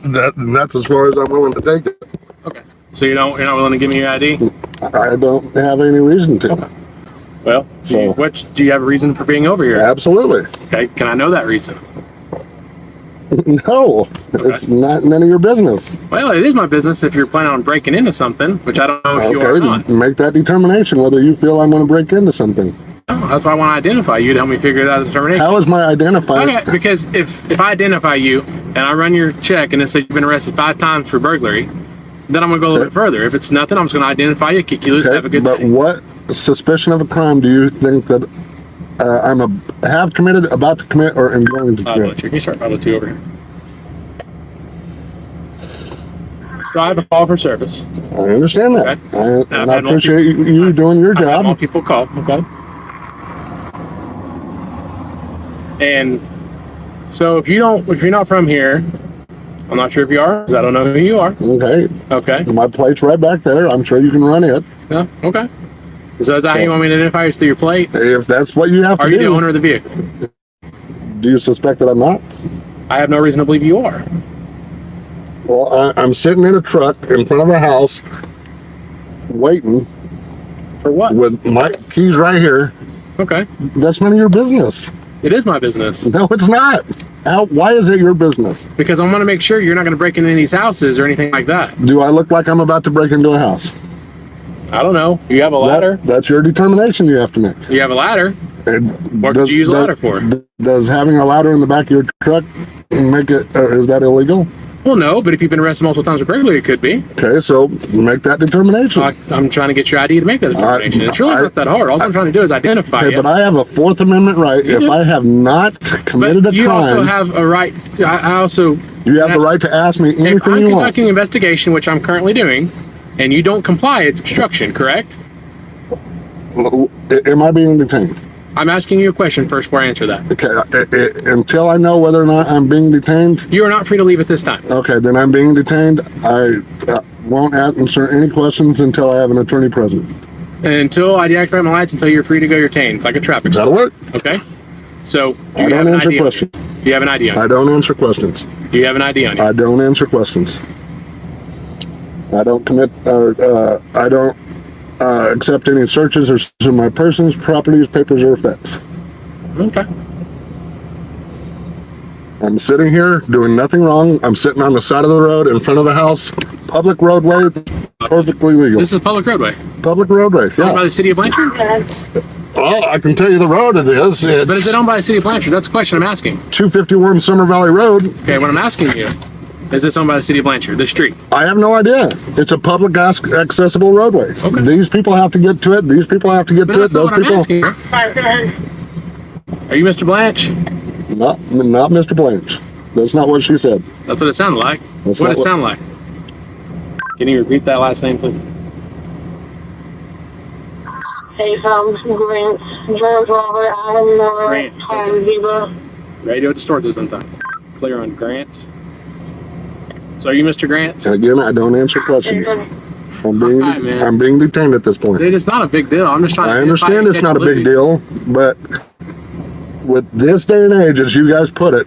Speaker 3: that's as far as I'm willing to take it.
Speaker 4: Okay. So you're not willing to give me your ID?
Speaker 3: I don't have any reason to.
Speaker 4: Okay. Well,
Speaker 3: So-
Speaker 4: do you have a reason for being over here?
Speaker 3: Absolutely.
Speaker 4: Okay. Can I know that reason?
Speaker 3: No, it's not none of your business.
Speaker 4: Well, it is my business if you're planning on breaking into something, which I don't know if you are or not.
Speaker 3: Okay, make that determination whether you feel I'm going to break into something.
Speaker 4: Oh, that's why I want to identify you to help me figure that determination.
Speaker 3: How is my identifier?
Speaker 4: Okay, because if I identify you and I run your check and it says you've been arrested 5 times for burglary, then I'm going to go a little bit further. If it's nothing, I'm just going to identify you, kick you loose, have a good
Speaker 12: But
Speaker 4: day.
Speaker 12: what suspicion of a crime do you think that have committed, about to commit, or am going to commit?
Speaker 4: Can you start 502 over here? So I have a call for service.
Speaker 12: I understand that.
Speaker 4: Okay.
Speaker 12: And I appreciate you doing your job.
Speaker 4: More people call, okay? And so if you're not from here, I'm not sure if you are, because I don't know who you are.
Speaker 12: Okay.
Speaker 4: Okay.
Speaker 12: My plate's right back there. I'm sure you can run it.
Speaker 4: Yeah, okay. So is that how you want me to identify you, through your plate?
Speaker 12: If that's what you have to do.
Speaker 4: Are you the owner of the vehicle?
Speaker 12: Do you suspect that I'm not?
Speaker 4: I have no reason to believe you are.
Speaker 12: Well, I'm sitting in a truck in front of a house, waiting.
Speaker 4: For what?
Speaker 12: With my keys right here.
Speaker 4: Okay.
Speaker 12: That's none of your business.
Speaker 4: It is my business.
Speaker 12: No, it's not. Why is it your business?
Speaker 4: Because I want to make sure you're not going to break into any of these houses or anything like that.
Speaker 12: Do I look like I'm about to break into a house?
Speaker 4: I don't know. You have a ladder?
Speaker 12: That's your determination you have to make.
Speaker 4: You have a ladder? What did you use a ladder for?
Speaker 12: Does having a ladder in the back of your truck make it, is that illegal?
Speaker 4: Well, no, but if you've been arrested multiple times for burglary, it could be.
Speaker 12: Okay, so make that determination.
Speaker 4: I'm trying to get your ID to make that determination. It's really not that hard. All I'm trying to do is identify you.
Speaker 12: But I have a Fourth Amendment right. If I have not committed a crime...
Speaker 4: You also have a right to...
Speaker 12: You have the right to ask me anything you want.
Speaker 4: If I'm conducting an investigation, which I'm currently doing, and you don't comply, it's obstruction, correct?
Speaker 12: Am I being detained?
Speaker 4: I'm asking you a question first before I answer that.
Speaker 12: Okay, until I know whether or not I'm being detained...
Speaker 4: You are not free to leave at this time.
Speaker 12: Okay, then I'm being detained. I won't answer any questions until I have an attorney present.
Speaker 4: And until I deactivate my lights, until you're free to go, you're detained. It's like a traffic stop.
Speaker 12: That'll work.
Speaker 4: Okay? So,
Speaker 12: I don't answer questions.
Speaker 4: Do you have an ID on you?
Speaker 12: I don't answer questions.
Speaker 4: Do you have an ID on you?
Speaker 12: I don't answer questions. I don't commit... I don't... accept any searches or searches of my persons, properties, papers, or effects.
Speaker 4: Okay.
Speaker 12: I'm sitting here doing nothing wrong. I'm sitting on the side of the road in front of the house. Public roadway, perfectly legal.
Speaker 4: This is a public roadway?
Speaker 12: Public roadway, yeah.
Speaker 4: Owned by the city of Blanchard?
Speaker 12: Well, I can tell you the road it is.
Speaker 4: But is it owned by the city of Blanchard? That's the question I'm asking.
Speaker 12: 251 Summer Valley Road.
Speaker 4: Okay, what I'm asking you, is this owned by the city of Blanchard, the street?
Speaker 12: I have no idea. It's a public accessible roadway. Okay. These people have to get to it. These people have to get to it. Those people.
Speaker 4: Are you Mr. Blanche?
Speaker 12: Not Mr. Blanche. That's not what she said.
Speaker 4: That's what it sounded like. What did it sound like? Can you repeat that last name, please?
Speaker 8: Hey, Grant, George Robert, Adam Moore,
Speaker 4: Grant.
Speaker 8: Zebra.
Speaker 4: Radio distorted sometimes. Clear on Grant. So are you Mr. Grant?
Speaker 12: Again, I don't answer questions. I'm being detained at this point.
Speaker 4: Dude, it's not a big deal. I'm just trying to...
Speaker 12: I understand it's not a big deal, but with this day and age, as you guys put it,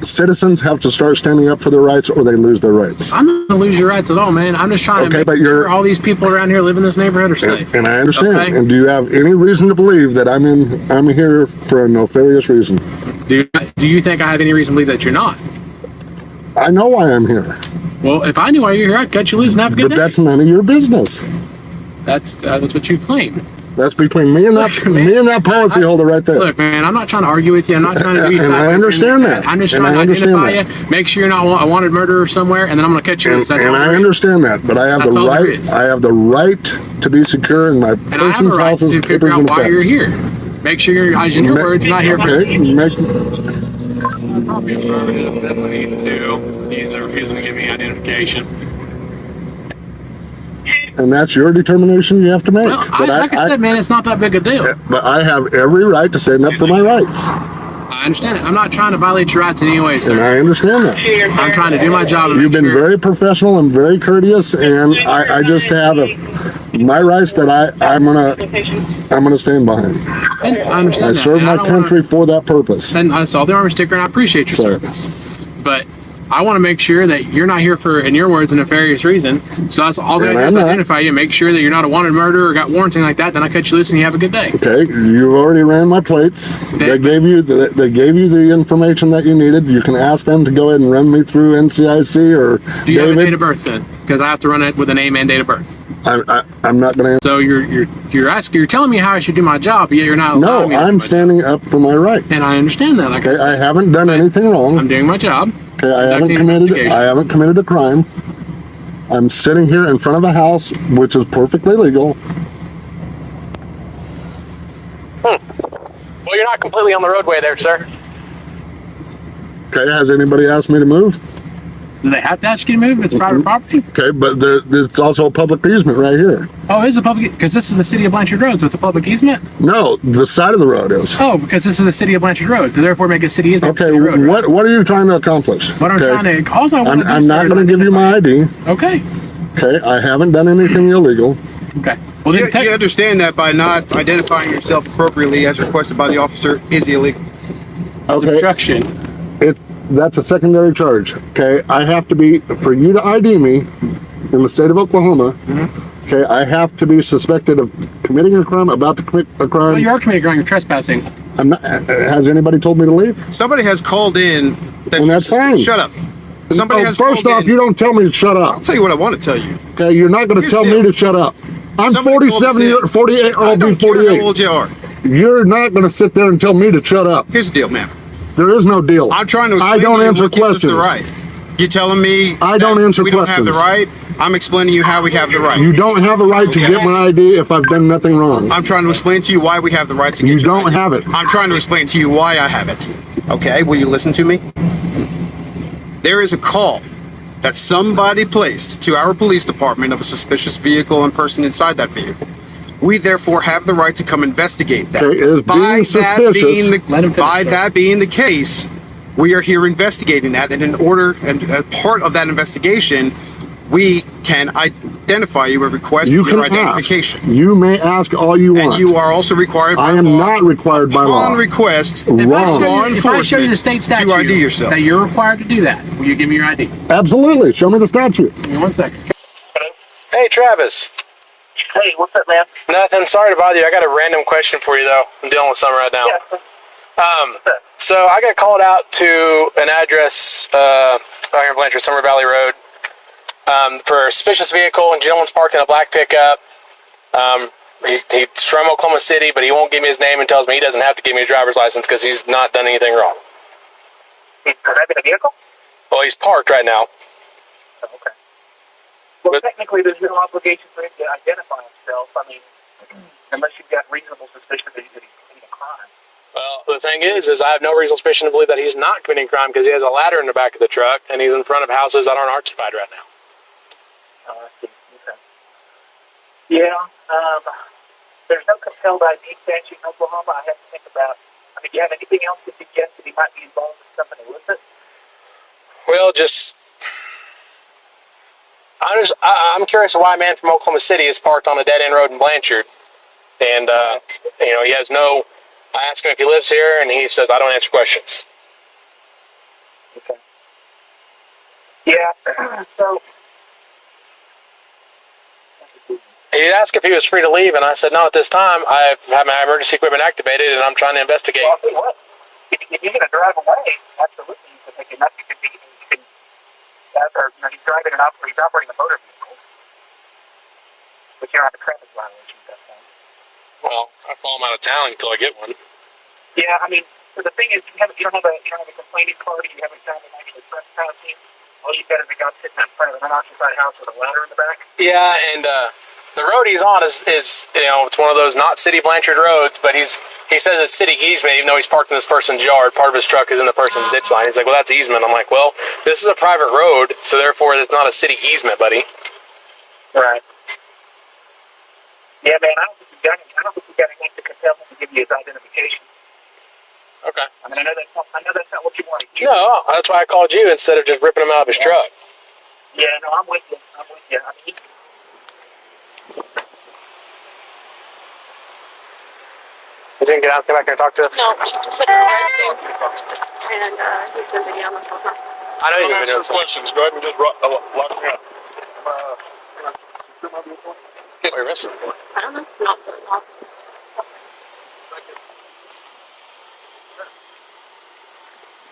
Speaker 12: citizens have to start standing up for their rights or they lose their rights.
Speaker 4: I'm not going to lose your rights at all, man. I'm just trying to make sure all these people around here living in this neighborhood are safe.
Speaker 12: And I understand.
Speaker 4: Okay?
Speaker 12: And do you have any reason to believe that I'm here for a nefarious reason?
Speaker 4: Do you think I have any reason to believe that you're not?
Speaker 12: I know why I'm here.
Speaker 4: Well, if I knew why you're here, I'd cut you loose and have a good day.
Speaker 12: But that's none of your business.
Speaker 4: That's what you claim.
Speaker 12: That's between me and that policyholder right there.
Speaker 4: Look, man, I'm not trying to argue with you. I'm not trying to do you.
Speaker 12: And I understand that.
Speaker 4: I'm just trying to identify you, make sure you're not a wanted murderer somewhere, and then I'm going to cut you loose.
Speaker 12: And I understand that, but I have the right. I have the right to be secure in my person's houses,
Speaker 4: to figure out why you're here. Make sure you're, in your words, not here.
Speaker 12: Okay.
Speaker 4: Definitely need to. He's refusing to give me identification.
Speaker 12: And that's your determination you have to make.
Speaker 4: Well, like I said, man, it's not that big a deal.
Speaker 12: But I have every right to stand up for my rights.
Speaker 4: I understand it. I'm not trying to violate your rights in any way, sir.
Speaker 12: And I understand that.
Speaker 4: I'm trying to do my job.
Speaker 12: You've been very professional and very courteous, and I just have my rights that I'm gonna stand behind.
Speaker 4: And I understand
Speaker 12: I serve my country for that purpose.
Speaker 4: And I saw the Army sticker, and I appreciate your service. But I want to make sure that you're not here for, in your words, a nefarious reason. So that's all they do is identify you, make sure that you're not a wanted murderer or got warrants, anything like that. Then I cut you loose and you have a good day.
Speaker 12: Okay, you already ran my plates. They gave you the information that you needed. You can ask them to go ahead and run me through NCIC or
Speaker 4: Do you have a date of birth then? Because I have to run it with a name and date of birth.
Speaker 12: I'm not going to.
Speaker 4: So you're telling me how I should do my job, but yet you're not.
Speaker 12: No, I'm standing up for my rights.
Speaker 4: And I understand that.
Speaker 12: Like I haven't done anything wrong.
Speaker 4: I'm doing my job.
Speaker 12: Okay, I haven't committed a crime. I'm sitting here in front of a house, which is perfectly legal.
Speaker 4: Well, you're not completely on the roadway there, sir.
Speaker 12: Okay, has anybody asked me to move?
Speaker 13: Do they have to ask you to move? It's private property?
Speaker 12: Okay, but it's also a public easement right here.
Speaker 13: Oh, it is a public, because this is the city of Blanchard Road, so it's a public easement?
Speaker 12: No, the side of the road is.
Speaker 13: Oh, because this is the city of Blanchard Road, so therefore make a city easement.
Speaker 12: Okay,
Speaker 13: city road, right?
Speaker 12: what are you trying to accomplish?
Speaker 13: What I'm trying to, also I want to do,
Speaker 12: I'm not going to give you my ID.
Speaker 13: Okay.
Speaker 12: Okay, I haven't done anything illegal.
Speaker 13: Okay. Well,
Speaker 10: you understand that by not identifying yourself appropriately as requested by the officer is illegal.
Speaker 12: Okay.
Speaker 13: Obstruction.
Speaker 12: That's a secondary charge. Okay, I have to be, for you to ID me in the state of Oklahoma, okay, I have to be suspected of committing a crime, about to commit a crime.
Speaker 13: Well, you are committing a crime, you're trespassing.
Speaker 12: I'm not, has anybody told me to leave?
Speaker 10: Somebody has called in.
Speaker 12: And that's fine.
Speaker 10: Shut up. Somebody has
Speaker 12: first off, you don't tell me to shut up.
Speaker 10: I'll tell you what I want to tell you.
Speaker 12: Okay, you're not going to tell me to shut up. I'm 47, 48, I'll be 48.
Speaker 10: How old you are.
Speaker 12: You're not going to sit there and tell me to shut up.
Speaker 10: Here's the deal, ma'am.
Speaker 12: There is no deal.
Speaker 10: I'm trying to explain
Speaker 12: I don't
Speaker 10: to you
Speaker 12: answer
Speaker 10: what gives us
Speaker 12: questions.
Speaker 10: the right. You're telling me
Speaker 12: I don't answer
Speaker 10: we
Speaker 12: questions.
Speaker 10: don't have the right. I'm explaining to you how we have the right.
Speaker 12: You don't have a right to get my ID if I've done nothing wrong.
Speaker 10: I'm trying to explain to you why we have the right to get
Speaker 12: You don't have it.
Speaker 10: I'm trying to explain to you why I have it. Okay, will you listen to me? There is a call that somebody placed to our police department of a suspicious vehicle and person inside that vehicle. We therefore have the right to come investigate that.
Speaker 12: Okay,
Speaker 10: By that being the case, we are here investigating that, and in order and part of that investigation, we can identify you and request your identification.
Speaker 12: Ask. You may ask all you want.
Speaker 10: And you are also required by
Speaker 12: I am
Speaker 10: law,
Speaker 12: not required by law.
Speaker 10: on request,
Speaker 12: Wrong.
Speaker 13: If I show you the state statute
Speaker 10: to ID yourself.
Speaker 13: that you're required to do that, will you give me your ID?
Speaker 12: Absolutely. Show me the statute.
Speaker 13: Give me 1 second.
Speaker 4: Hey, Travis.
Speaker 14: Hey, what's up, man?
Speaker 4: Nothing. Sorry to bother you. I got a random question for you, though. I'm dealing with something right now.
Speaker 14: Yeah.
Speaker 4: So I got called out to an address out here in Blanchard, Summer Valley Road, for a suspicious vehicle, and gentleman's parked in a black pickup. He's from Oklahoma City, but he won't give me his name and tells me he doesn't have to give me a driver's license because he's not done anything wrong.
Speaker 14: He's driving a vehicle?
Speaker 4: Well, he's parked right now.
Speaker 14: Oh, okay. Well, technically, there's no obligation for him to identify himself. I mean, unless you've got reasonable suspicion that he's committing a crime.
Speaker 4: Well, the thing is I have no reasonable suspicion to believe that he's not committing crime because he has a ladder in the back of the truck and he's in front of houses that aren't occupied right now.
Speaker 14: Oh, I see. Okay. Yeah, there's no compelled ID statute in Oklahoma. I have to think about. I mean, do you have anything else to suggest that he might be involved in something illicit?
Speaker 4: Well, I'm curious why a man from Oklahoma City is parked on a dead-end road in Blanchard, and he has no. I ask him if he lives here, and he says I don't answer questions.
Speaker 14: Okay. Yeah. So.
Speaker 4: He asked if he was free to leave, and I said no at this time. I have my emergency equipment activated, and I'm trying to investigate.
Speaker 14: Well, I'll tell you what. If you're going to drive away, absolutely, you can take it. Nothing could be. He's driving he's operating a motor vehicle, but you don't have a traffic violation at that point.
Speaker 4: Well, I follow him out of town until I get one.
Speaker 14: Yeah, I mean, so the thing is, you don't have a complaining party. You haven't found him actually trespassing. All you've got is a guy sitting in front of an unoccupied house with a ladder in the back.
Speaker 4: Yeah, and the road he's on is it's one of those not city Blanchard roads, but he says it's city easement, even though he's parked in this person's yard. Part of his truck is in the person's ditch line. He's like, well, that's easement. I'm like, well, this is a private road, so therefore it's not a city easement, buddy.
Speaker 14: Right. Yeah, man, I don't think you've got anything to compel him to give you his identification.
Speaker 4: Okay.
Speaker 14: I mean, I know that's not what you want to hear.
Speaker 4: No, that's why I called you instead of just ripping him out of his truck.
Speaker 14: Yeah, no, I'm with you. I mean,
Speaker 4: He's going to get out and come back here and talk to us?
Speaker 15: No, she just said arresting, and he's been videoing this whole time.
Speaker 4: I know you've been doing some
Speaker 3: questions. Go ahead and just lock me up.
Speaker 4: What are you arresting him for?
Speaker 15: I don't know. Not.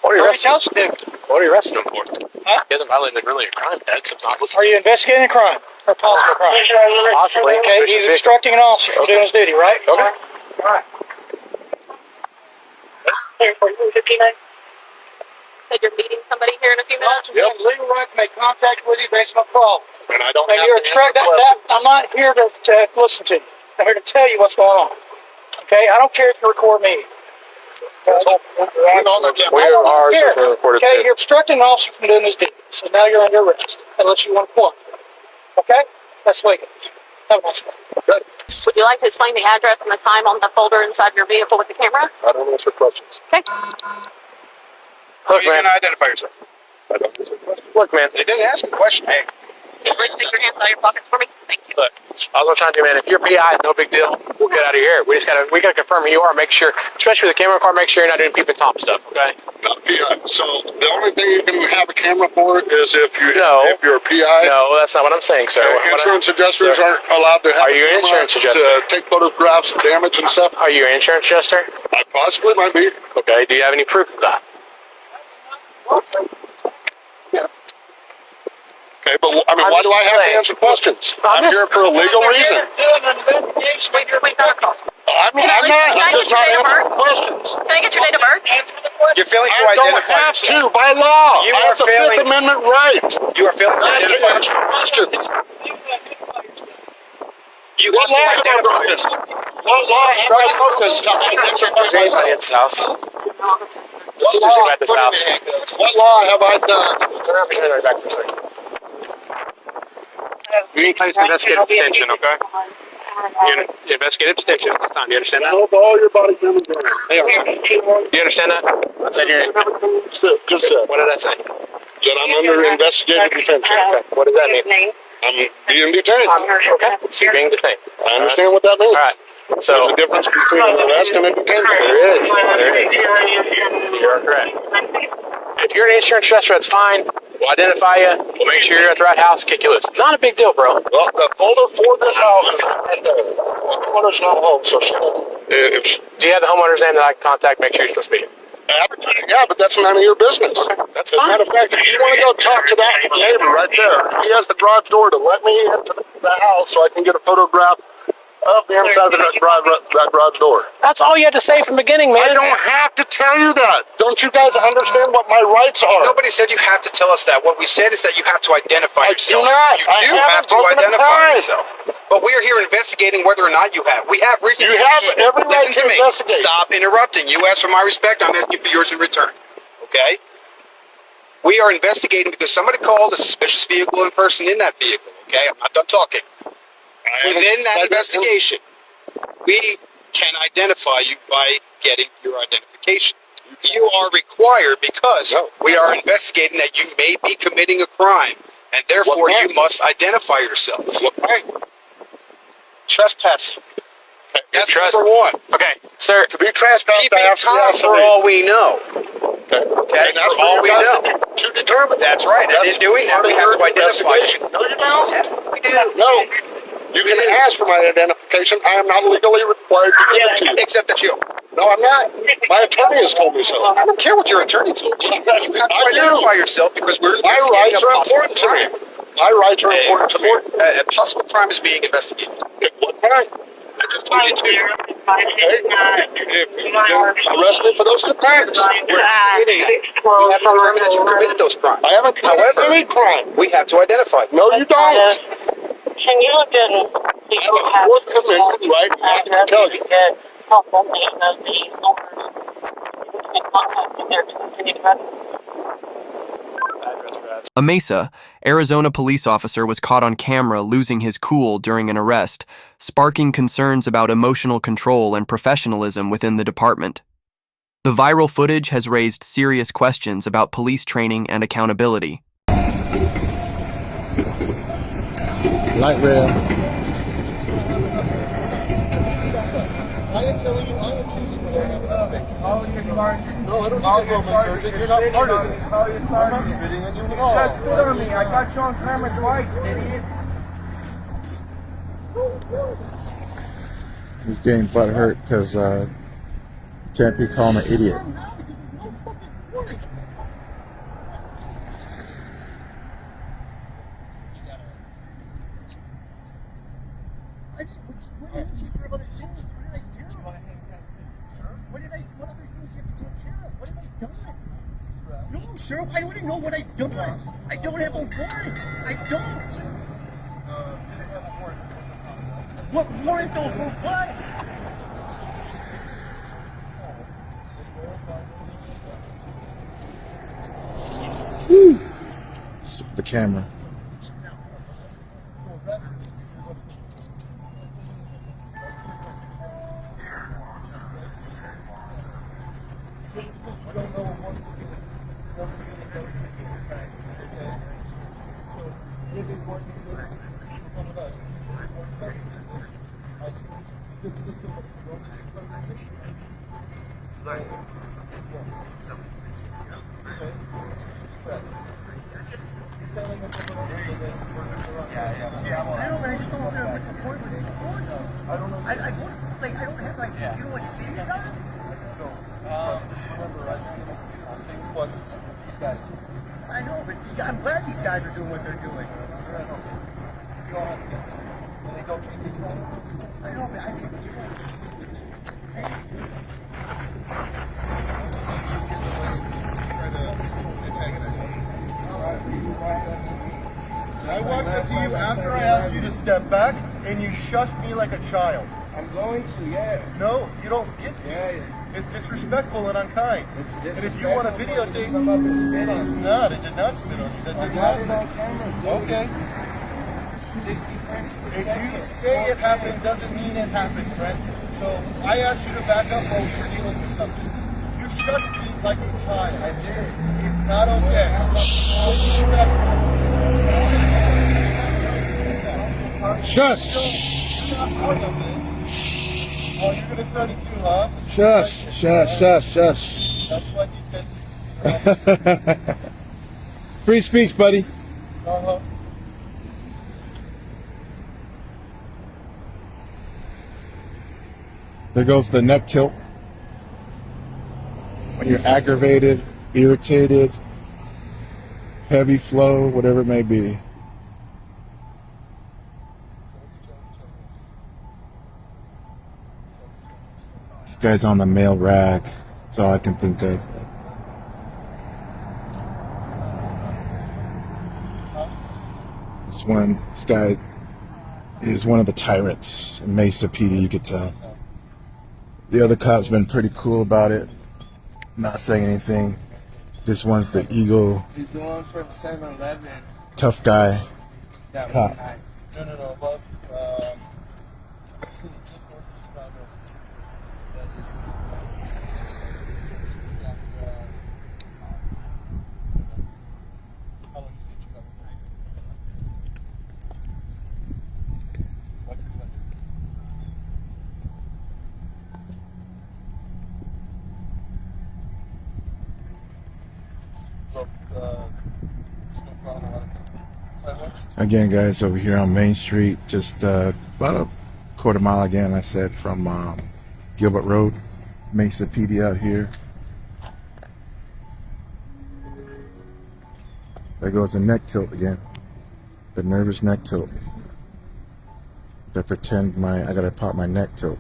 Speaker 4: What are you arresting him for? Huh? He hasn't violated really a crime, Dad. So
Speaker 16: Are you investigating a crime or possible crime?
Speaker 4: Possibly.
Speaker 16: Okay, he's obstructing an officer from doing his duty, right?
Speaker 4: Okay.
Speaker 16: All right.
Speaker 15: Here for 59. Said you're meeting somebody here in a few minutes.
Speaker 16: Yep. Legal right to make contact with you based on call.
Speaker 10: And I don't
Speaker 16: And
Speaker 10: have
Speaker 16: you're
Speaker 10: to answer questions.
Speaker 16: I'm not here to listen to you. I'm here to tell you what's going on. Okay? I don't care if you record me.
Speaker 10: We are recorded
Speaker 16: Okay,
Speaker 10: too.
Speaker 16: you're obstructing an officer from doing his duty. So now you're under arrest, unless you want to point. Okay? That's legal. Have a nice day.
Speaker 10: Good.
Speaker 15: Would you like to explain the address and the time on the folder inside your vehicle with the camera?
Speaker 10: I don't answer questions.
Speaker 15: Okay.
Speaker 4: Look, man.
Speaker 10: Identify yourself. I don't answer questions.
Speaker 4: Look, man.
Speaker 10: They didn't ask a question. Hey.
Speaker 15: Can you please take your hands out of your pockets for me? Thank you.
Speaker 4: Look, I was trying to do, man, if you're PI, no big deal. We'll get out of here. We gotta confirm who you are, make sure, especially with the camera car, make sure you're not doing peep and Tom stuff, okay?
Speaker 12: Not a PI. So the only thing you can have a camera for is if you're a PI.
Speaker 4: No, that's not what I'm saying, sir.
Speaker 12: Insurance adjusters aren't allowed to have
Speaker 4: Are you an insurance adjuster?
Speaker 12: to take photographs of damage and stuff.
Speaker 4: Are you an insurance adjuster?
Speaker 12: I possibly might be.
Speaker 4: Okay, do you have any proof of that?
Speaker 12: Okay, but I mean, why do I have to answer questions? I'm here for a legal reason.
Speaker 16: Doing an investigation.
Speaker 15: We got a call.
Speaker 12: I'm not. I'm just not answering questions.
Speaker 15: Can I get your date of birth?
Speaker 10: You're failing to
Speaker 12: I don't
Speaker 10: identify
Speaker 12: have
Speaker 10: yourself.
Speaker 12: to by law.
Speaker 10: You
Speaker 12: I
Speaker 10: are
Speaker 12: have the
Speaker 10: failing.
Speaker 12: Fifth Amendment right.
Speaker 10: You are failing to
Speaker 12: I have to
Speaker 10: identify
Speaker 12: answer
Speaker 10: yourself.
Speaker 12: questions.
Speaker 10: You
Speaker 12: What
Speaker 10: have
Speaker 12: law
Speaker 10: to
Speaker 12: have I
Speaker 10: identify
Speaker 12: broken?
Speaker 10: yourself.
Speaker 12: What law have I broken? To identify
Speaker 4: James
Speaker 12: myself?
Speaker 4: at his house.
Speaker 12: What
Speaker 4: Seems
Speaker 12: law?
Speaker 4: at his house.
Speaker 12: What law have I done?
Speaker 4: Turn around, pretend right back for a second. You need to investigative detention, okay? You investigative detention at this time. Do you understand that?
Speaker 12: Hold all your body cameras down.
Speaker 4: Hey, do you understand that? I said
Speaker 12: Just said.
Speaker 4: What did I say?
Speaker 12: That I'm under investigative detention.
Speaker 4: Okay. What does that mean?
Speaker 12: I'm being detained.
Speaker 4: Okay. So you're being detained.
Speaker 12: I understand what that means.
Speaker 4: All right. So
Speaker 12: There's a difference between an arrest and a detention.
Speaker 4: There is. There is. You're correct. If you're an insurance adjuster, that's fine. We'll identify you. We'll make sure you're at the right house. Kick you loose. Not a big deal, bro.
Speaker 12: Well, the folder for this house is right there. The homeowner's not home, so she doesn't.
Speaker 4: Do you have the homeowner's name that I can contact? Make sure you're supposed to be.
Speaker 12: Yeah, but that's none of your business.
Speaker 4: That's
Speaker 12: As a matter of fact, if you want to go talk to that neighbor right there, he has the garage door to let me into the house so I can get a photograph of the inside of that garage door.
Speaker 4: That's all you had to say from the beginning, man.
Speaker 12: I don't have to tell you that. Don't you guys understand what my rights are?
Speaker 10: Nobody said you have to tell us that. What we said is that you have to identify yourself.
Speaker 12: do not.
Speaker 10: You do have to identify yourself. But we are here investigating whether or not you have. We have reason
Speaker 12: You
Speaker 10: to.
Speaker 12: have every right
Speaker 10: Listen to
Speaker 12: to
Speaker 10: me.
Speaker 12: investigate.
Speaker 10: Stop interrupting. You asked for my respect. I'm asking for yours in return. Okay? We are investigating because somebody called a suspicious vehicle and person in that vehicle. Okay? I'm not done talking. Within that investigation, we can identify you by getting your identification. You are required because we are investigating that you may be committing a crime, and therefore you must identify yourself.
Speaker 12: What crime?
Speaker 10: Trespassing. That's number one.
Speaker 4: Okay, sir.
Speaker 12: To be trespassed,
Speaker 10: Keeping
Speaker 12: I have to be
Speaker 10: time for all we know.
Speaker 12: Okay,
Speaker 10: That's for all we know.
Speaker 12: To determine.
Speaker 10: That's right. And in doing that, we have to identify you.
Speaker 12: No, you don't.
Speaker 10: Yeah, we do.
Speaker 12: No. You can ask for my identification. I am not legally required to give it to you.
Speaker 10: Except that you.
Speaker 12: No, I'm not. My attorney has told me so.
Speaker 10: I don't care what your attorney told you. You have to identify yourself because we're
Speaker 12: My
Speaker 10: investigating
Speaker 12: rights
Speaker 10: a
Speaker 12: are
Speaker 10: possible
Speaker 12: important to me.
Speaker 10: crime.
Speaker 12: My rights are important to me.
Speaker 10: A possible crime is being investigated.
Speaker 12: What crime?
Speaker 10: I just told you to.
Speaker 12: Okay. If you then arrest me for those two crimes.
Speaker 10: We're investigating that. We have to determine that you committed those crimes.
Speaker 12: I haven't committed any crime.
Speaker 10: We have to identify you.
Speaker 12: No, you don't.
Speaker 8: Can you look at
Speaker 12: I have a Fourth Amendment right not to tell you.
Speaker 6: A Mesa, Arizona police officer was caught on camera losing his cool during an arrest, sparking concerns about emotional control and professionalism within the department. The viral footage has raised serious questions about police training and accountability.
Speaker 12: Light rail.
Speaker 17: I am telling you, I am choosing whether I have enough space.
Speaker 18: Oh, you're sergeant.
Speaker 17: No, I don't need to go, my sergeant. You're not part of this.
Speaker 18: Oh, you're
Speaker 17: I'm
Speaker 18: sergeant.
Speaker 17: not spitting at you at all.
Speaker 18: Just spit on me. I got you on camera twice, idiot.
Speaker 17: He's getting butthurt because Tempe called him an idiot.
Speaker 18: What other things you have to take care of? What have I done? Sir, I don't even know what I've done. I don't have a warrant. I don't. What warrant though for what?
Speaker 19: The camera.
Speaker 18: I know, but I'm glad these guys are doing what they're doing. I know, but I can see
Speaker 17: I walked up to you after I asked you to step back, and you shushed me like a child.
Speaker 18: I'm going to, yeah.
Speaker 17: No, you don't get to.
Speaker 18: Yeah.
Speaker 17: It's disrespectful and unkind.
Speaker 18: It's
Speaker 17: and if you want to videotape, it's not. It did not spit on you. That did not spit. Okay. If you say it happened, doesn't mean it happened, friend. So I asked you to back up while we were dealing with something. You shushed me like a child. I did. It's not okay.
Speaker 19: Shush!
Speaker 17: Oh, you're gonna start it too, huh?
Speaker 19: Shush! Shush! Shush! Shush!
Speaker 17: That's what these guys.
Speaker 19: Free speech, buddy.
Speaker 17: Uh-huh.
Speaker 19: There goes the neck tilt. When you're aggravated, irritated, heavy flow, whatever it may be. This guy's on the mail rack. That's all I can think of. This guy is one of the tyrants in Mesa PD, you could tell. The other cop's been pretty cool about it, not saying anything. This one's the ego,
Speaker 18: He's the one for the 7-Eleven.
Speaker 19: tough guy cop.
Speaker 17: No, above. Just north of Chicago. That is. How long you say Chicago? What did you want
Speaker 19: Again, guys, over here on Main Street, just about a quarter mile again, I said, from Gilbert Road, Mesa PD out here. There goes the neck tilt again. The nervous neck tilt. I pretend I gotta pop my neck tilt.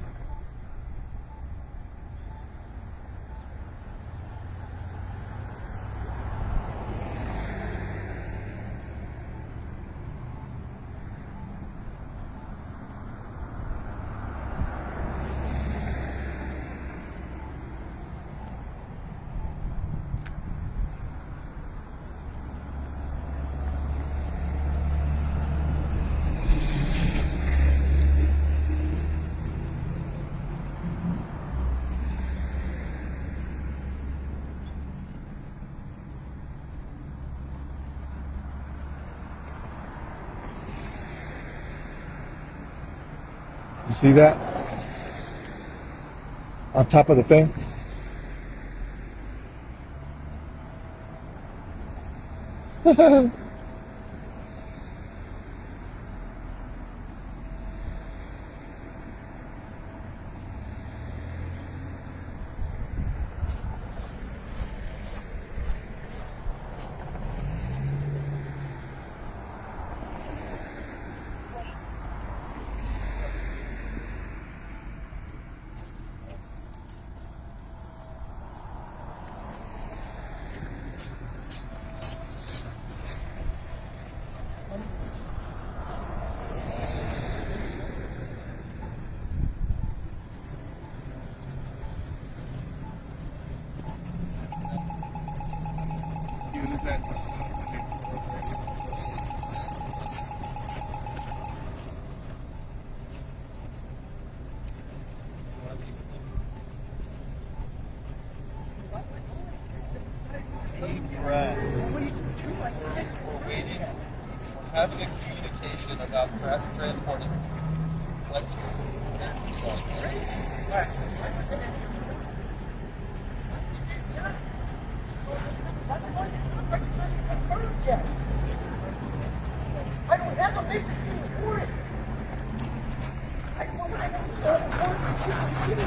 Speaker 19: You see that? On top of the thing?
Speaker 17: We're having a communication about transport. Let's go. This is crazy.
Speaker 18: I don't have a major city warrant. I don't have a city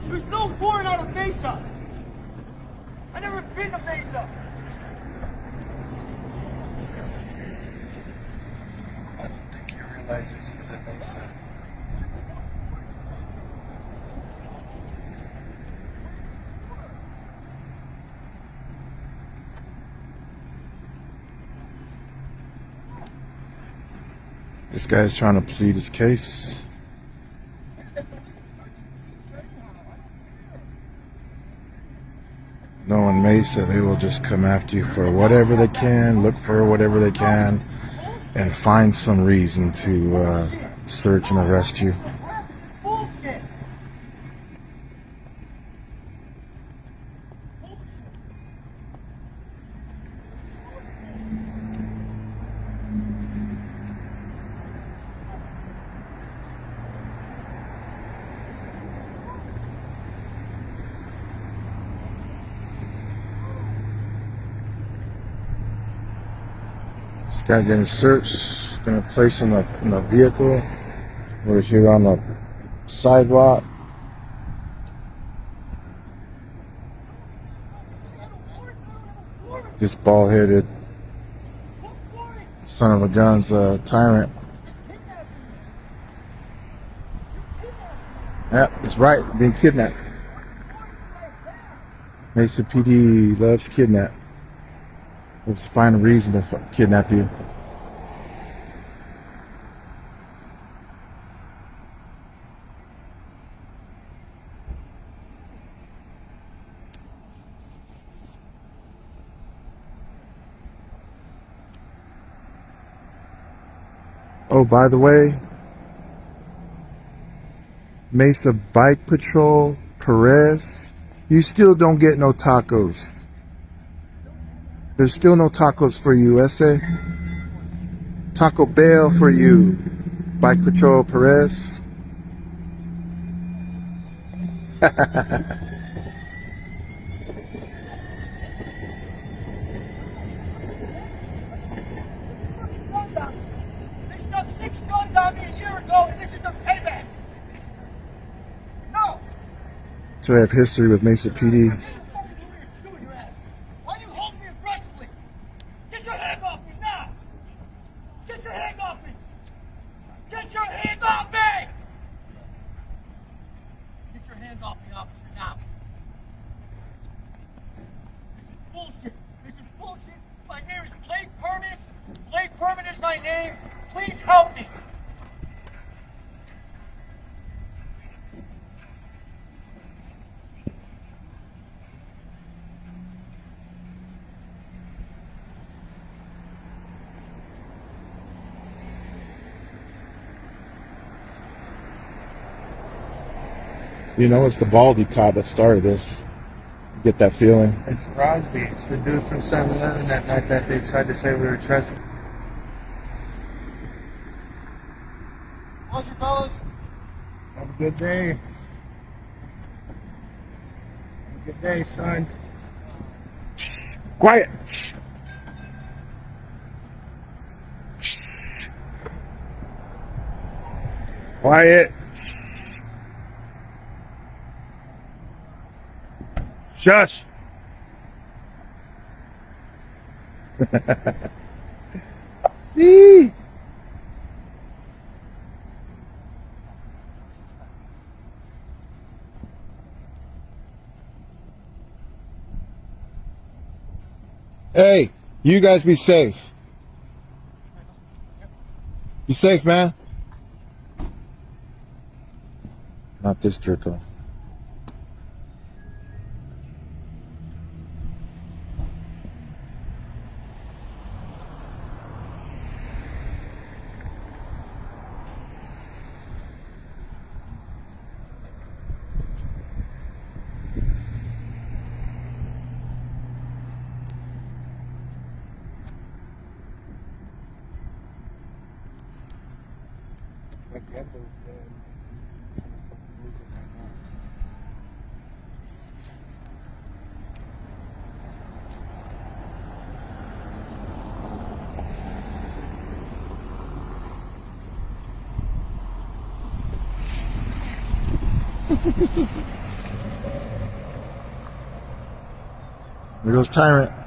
Speaker 18: There's no warrant on a face-up. I never been a face-up.
Speaker 19: I don't think he realizes he's a Mesa. This guy's trying to plead his case. Knowing Mesa, they will just come after you for whatever they can, look for whatever they can, and find some reason to search and arrest you. This guy's getting searched, gonna place him in a vehicle. We're here on the sidewalk. This bald-headed son of a gun's a tyrant. Yep, that's right, being kidnapped. Mesa PD loves kidnap. Let's find a reason to kidnap you. Oh, by the way, Mesa Bike Patrol, Perez, you still don't get no tacos. There's still no tacos for you, Ese. Taco Bell for you, Bike Patrol Perez.
Speaker 18: They stuck 6 guns on me a year ago, and this is the payback. No.
Speaker 19: So they have history with Mesa PD.
Speaker 18: Why do you hold me aggressively? Get your hands off me now! Get your hands off me! Get your hands off me! Get your hands off me, officer, now. This is bullshit. This is bullshit. My name is Blake Permit. Blake Permit is my name. Please help me.
Speaker 19: You know, it's the Baldy cop that started this. Get that feeling.
Speaker 20: It's Crosby. It's the dude from 7-Eleven that night that they tried to say we were trespassing.
Speaker 18: How's your fellas?
Speaker 20: Have a good day. Have a good day, son.
Speaker 19: Shh. Quiet. Shh. Shh. Quiet. Shh. Shush. Eee. Hey, you guys be safe. Be safe, man. Not this jerko. There goes Tyrant.